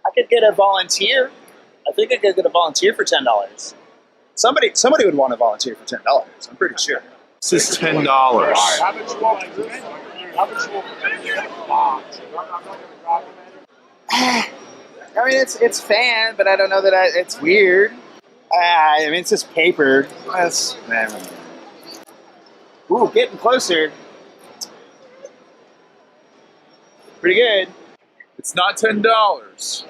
I could get a volunteer. I think I could get a volunteer for $10. Somebody would want to volunteer for $10. I'm pretty sure. This is $10. I mean, it's fan, but I don't know that it's weird. I mean, it's just paper. Ooh, getting closer. Pretty good. It's not $10,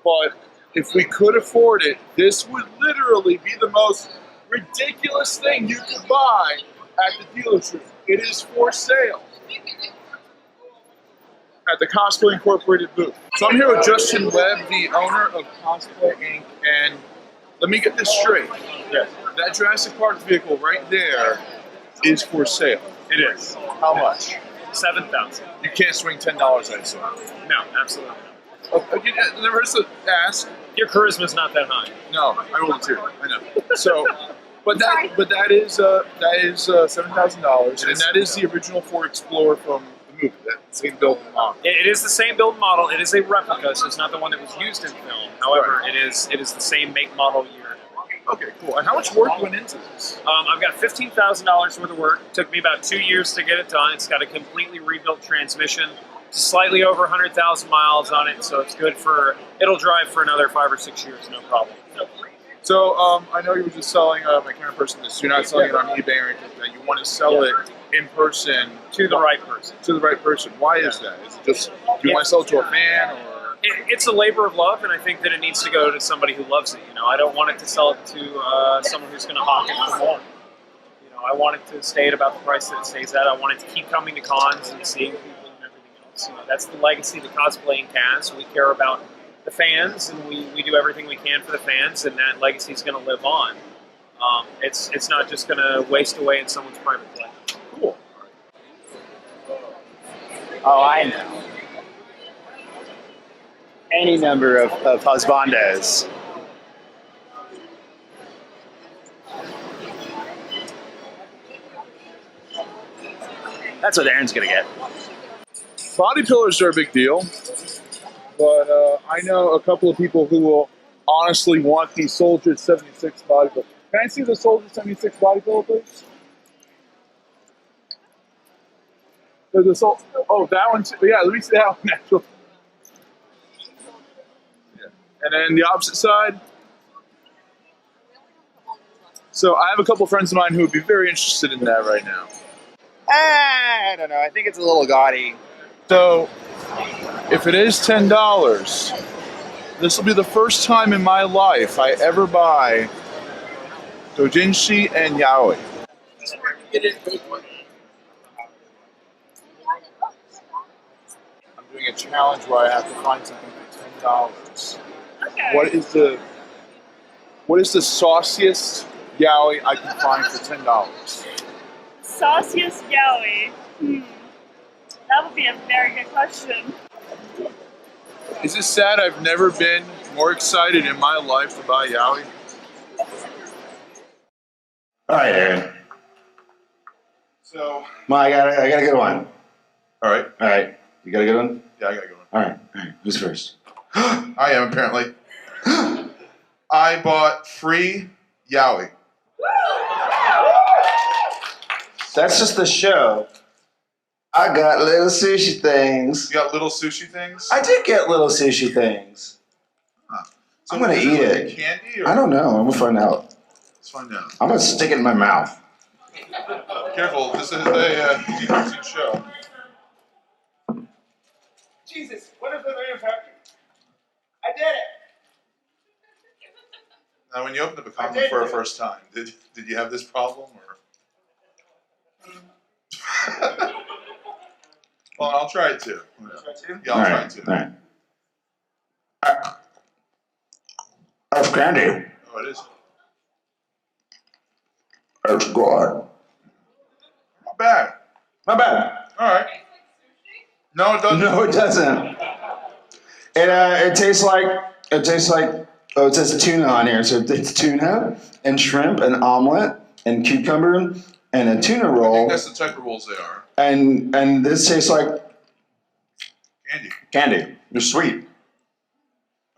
but if we could afford it, this would literally be the most ridiculous thing you could buy at the dealership. It is for sale at the Cosplay Incorporated booth. So I'm here with Justin Webb, the owner of Cosplay Inc. And let me get this straight. Yes. That Jurassic Park vehicle right there is for sale. It is. How much? $7,000. You can't swing $10, I assume. No, absolutely not. Never to ask. Your charisma's not that high. No, I rolled a 2. I know. So, but that is $7,000, and that is the original Ford Explorer from the movie. That same build model. It is the same build model. It is a replica, so it's not the one that was used in film. However, it is the same make, model, year. Okay, cool. And how much work went into this? I've got $15,000 worth of work. It took me about 2 years to get it done. It's got a completely rebuilt transmission. Slightly over 100,000 miles on it, so it's good for, it'll drive for another 5 or 6 years, no problem. So I know you were just selling my camera person this. You're not selling it on eBay or anything like that. You want to sell it in person. To the right person. To the right person. Why is that? Is it just, do you want to sell it to a fan or? It's a labor of love, and I think that it needs to go to somebody who loves it. You know, I don't want it to sell it to someone who's going to hawk it for more. You know, I want it to stay at about the price that it stays at. I want it to keep coming to cons and seeing people. You know, that's the legacy that cosplaying has. We care about the fans, and we do everything we can for the fans, and that legacy is going to live on. It's not just going to waste away in someone's private play. Cool. Oh, I know. Any number of husbandos. That's what Aaron's going to get. Body pillars are a big deal, but I know a couple of people who will honestly want the Soldier 76 body pillow. Can I see the Soldier 76 body pillow, please? There's a oh, that one too. Yeah, let me see that one actually. Yeah. And then the opposite side. So I have a couple friends of mine who would be very interested in that right now. I don't know. I think it's a little gaudy. So, if it is $10, this will be the first time in my life I ever buy doujinshi and yaoi. I'm doing a challenge where I have to find something for $10. Okay. What is the sauciest yaoi I can find for $10? Sauciest yaoi. That would be a very good question. Is it sad I've never been more excited in my life to buy yaoi? All right, Aaron. So, Well, I got a good one. All right. You got a good one? Yeah, I got a good one. All right. Who's first? I am, apparently. I bought free yaoi. That's just the show. I got little sushi things. You got little sushi things? I did get little sushi things. So I'm gonna eat it. Candy or? I don't know. I'm gonna find out. Let's find out. I'm gonna stick it in my mouth. Careful, this is a PG-13 show. Jesus, what if they're manufactured? I did it. Now, when you opened up a comic for the first time, did you have this problem or? Well, I'll try it too. Yeah, I'll try it too. All right. That's candy. Oh, it is. That's good. Not bad. Not bad. All right. No, it doesn't. No, it doesn't. It tastes like. Oh, it says tuna on here. So it's tuna and shrimp and omelet and cucumber and a tuna I roll. think that's the type of rolls they are. And this tastes like Candy. You're sweet.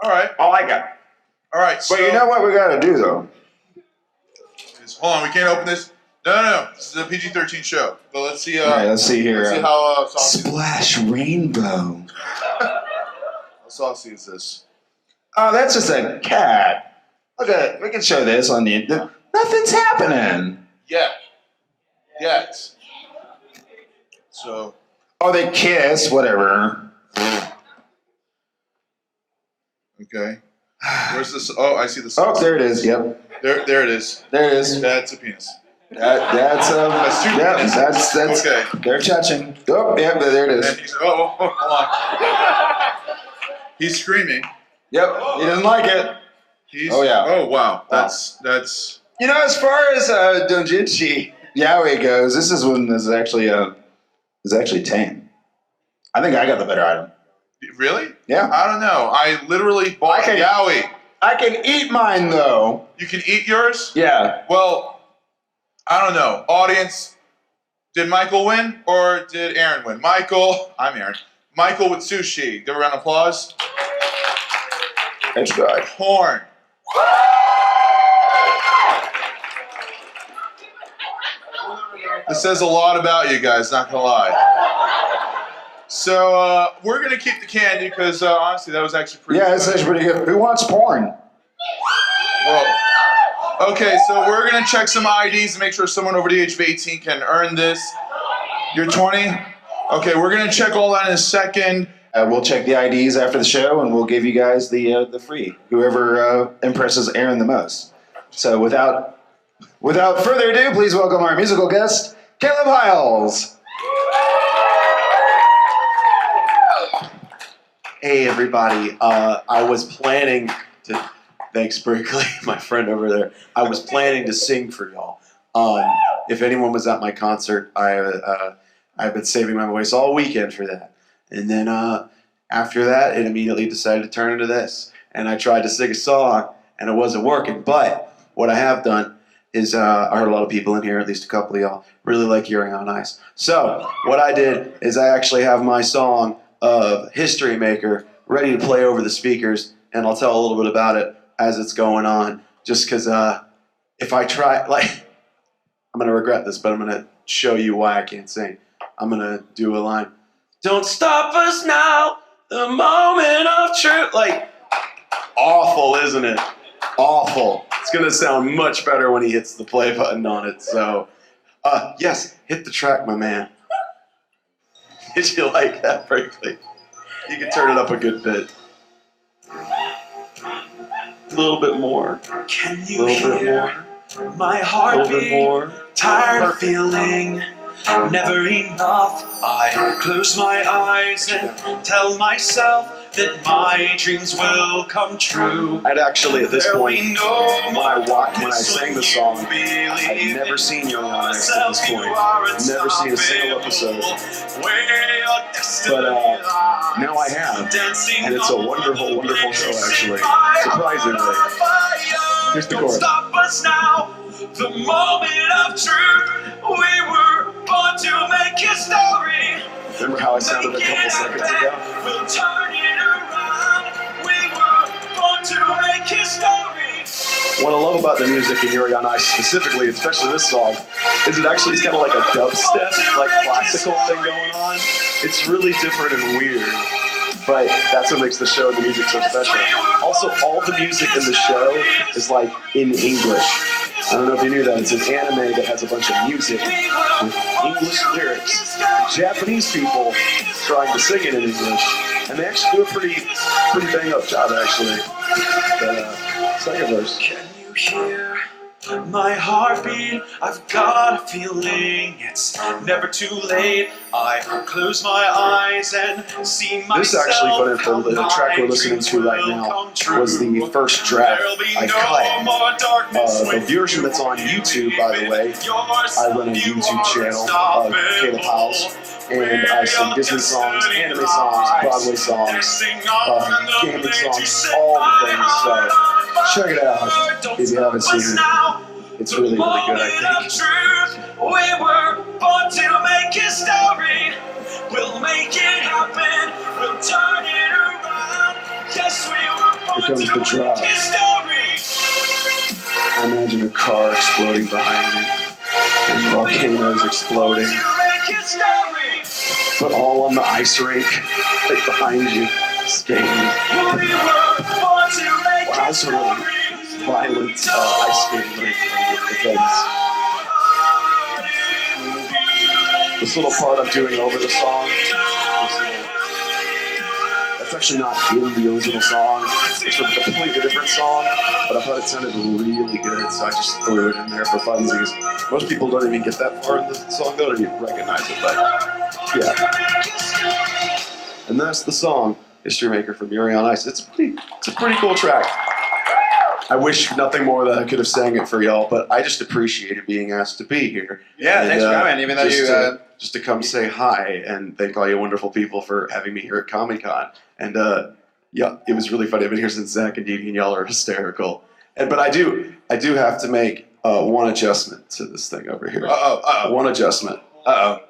All right. I like it. All right. So, But you know what we gotta do though? hold on, we can't open this. No. This is a PG-13 show. But let's see. All right, let's see here. Let's see how saucy. Splash rainbow. How saucy is this? Oh, that's just a cat. Look at it. We can show this on the. Nothing's happening. Yet. So. Oh, they kiss. Whatever. Okay. Where's this? Oh, I see the sauce. Oh, there it is. Yep. There it is. There it is. That's a penis. That's two penises. That's okay. They're touching. Oh, yeah, there it is. And he's, hold on. He's screaming. Yep. He doesn't like it. Oh yeah. Oh wow. That's. You know, as far as Donjinshi Yaoi goes, this is one that's actually tame. I think I got the better item. Really? Yeah. I don't know. I literally bought Yaoi. I can eat mine though. You can eat yours? Yeah. Well, I don't know. Audience, did Michael win or did Aaron win? Michael, I'm Aaron. Michael with sushi. Give a round of applause. That's good. Porn. This says a lot about you guys, not gonna lie. So we're gonna keep the candy because honestly, that was actually pretty. Yeah, good. it's actually pretty good. Who wants porn? Whoa. Okay, so we're gonna check some IDs and make sure someone over the age of 18 can earn this. You're 20? Okay, we're gonna check all that in a second. We'll check the IDs after the show, and we'll give you guys the free. Whoever impresses Aaron the most. So without further ado, please welcome our musical guest, Caleb Hyles. Hey everybody, I was planning to, thanks Berkeley, my friend over there, I was planning to sing for y'all. If anyone was at my concert, I've been saving my voice all weekend for that. And then after that, it immediately decided to turn into this. And I tried to sing a song, and it wasn't working. But what I have done is, I heard a lot of people in here, at least a couple of y'all, really like hearing on ice. So what I did is I actually have my song of History Maker ready to play over the speakers, and I'll tell a little bit about it as it's going on. Just because if I try, I'm going to regret this, but I'm going to show you why I can't sing. I'm going to do a line. Don't stop us now, the moment of truth. Awful, isn't it? Awful. It's going to sound much better when he hits the play button on it. So, yes, hit the track, my man. Did you like that, Berkeley? You can turn it up a good bit. A little bit more. Can you hear my heartbeat? A little bit more. Tired of feeling never enough. I close my eyes and tell myself that my dreams will come true. I'd actually, at this point, when I sang the song, I'd never seen Young on Ice at this point. Never seen a single episode. But now I have, and it's a wonderful, wonderful show, actually. Surprisingly. Here's the chorus. Stop us now, the moment of truth. We were born to make history. Remember how I sounded a couple seconds ago? We'll turn it around. We were born to make history. What I love about the music in Yuri on Ice specifically, especially this song, is it actually is kind of like a dubstep, classical thing going on. It's really different and weird, but that's what makes the show and the music so special. Also, all the music in the show is in English. I don't know if you knew that. It's an anime that has a bunch of music with English lyrics. Japanese people trying to sing it in English, and they actually do a pretty bang up job, actually. The second verse. Can you hear my heartbeat? I've got a feeling it's never too late. I close my eyes and see myself. This actually, but for the track we're listening to right now was the first draft I cut. The version that's on YouTube, by the way, I run a YouTube channel of Caleb Hyles, and I sing Disney songs, anime songs, Broadway songs, gaming songs, all the things. So check it out if you haven't seen it. It's really, really good, I think. We were born to make history. We'll make it happen. We'll turn it around. Yes, we were born Here comes the to drop. make history. I imagine a car exploding behind me and volcanoes exploding, but all on the ice rink right behind you, skating. Wow, sort of violent ice skating rink with the fence. This little part I'm doing over the song, that's actually not in the original song. It's from a completely different song, but I thought it sounded really good, so I just threw it in there for funsies. Most people don't even get that far in the song, they don't even recognize it, but yeah. And that's the song, History Maker from Yuri on Ice. It's a pretty cool track. I wish nothing more that I could have sang it for y'all, but I just appreciated being asked to be here. Yeah, thanks for coming, even though Just to come say hi and thank all you wonderful people for having me here at KamiCon. And yeah, it was really funny. I've been here since Zach and Deedee, and y'all are hysterical. But I do have to make one adjustment to this thing over here. One adjustment. I'm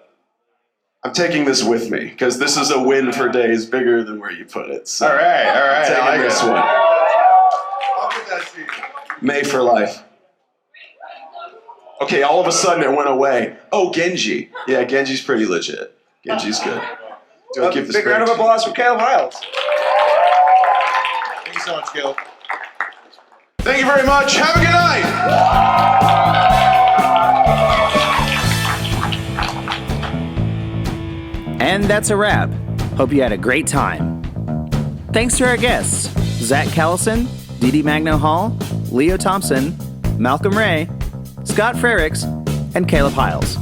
taking this with me because this is a win for days bigger than where you put it. So all right. I'm taking this one. I'll give that to you. May for life. Okay, all of a sudden it went away. Oh, Genji. Yeah, Genji's pretty legit. Genji's good. Do I give this big round of applause for Caleb Hyles. Thank you so much, Caleb. Thank you very much. Have a good night. And that's a wrap. Hope you had a great time. Thanks to our guests, Zach Callison, Deedee Magno Hall, Leo Thompson, Malcolm Ray, Scott Frerichs, and Caleb Hyles.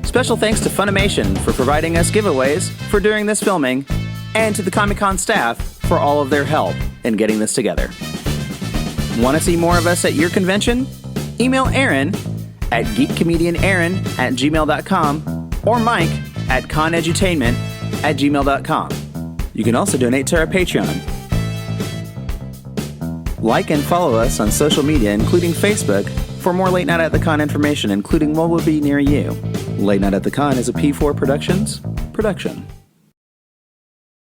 Special thanks to Funimation for providing us giveaways for during this filming, and to the KamiCon staff for all of their help in getting this together. Want to see more of us at your convention? Email Aaron at geekcomedianaaron@gmail.com or Mike at conedutainment@gmail.com. You can also donate to our Patreon. Like and follow us on social media, including Facebook, for more Late Night at the Con information, including what will be near you. Late Night at the Con is a P4 Productions production.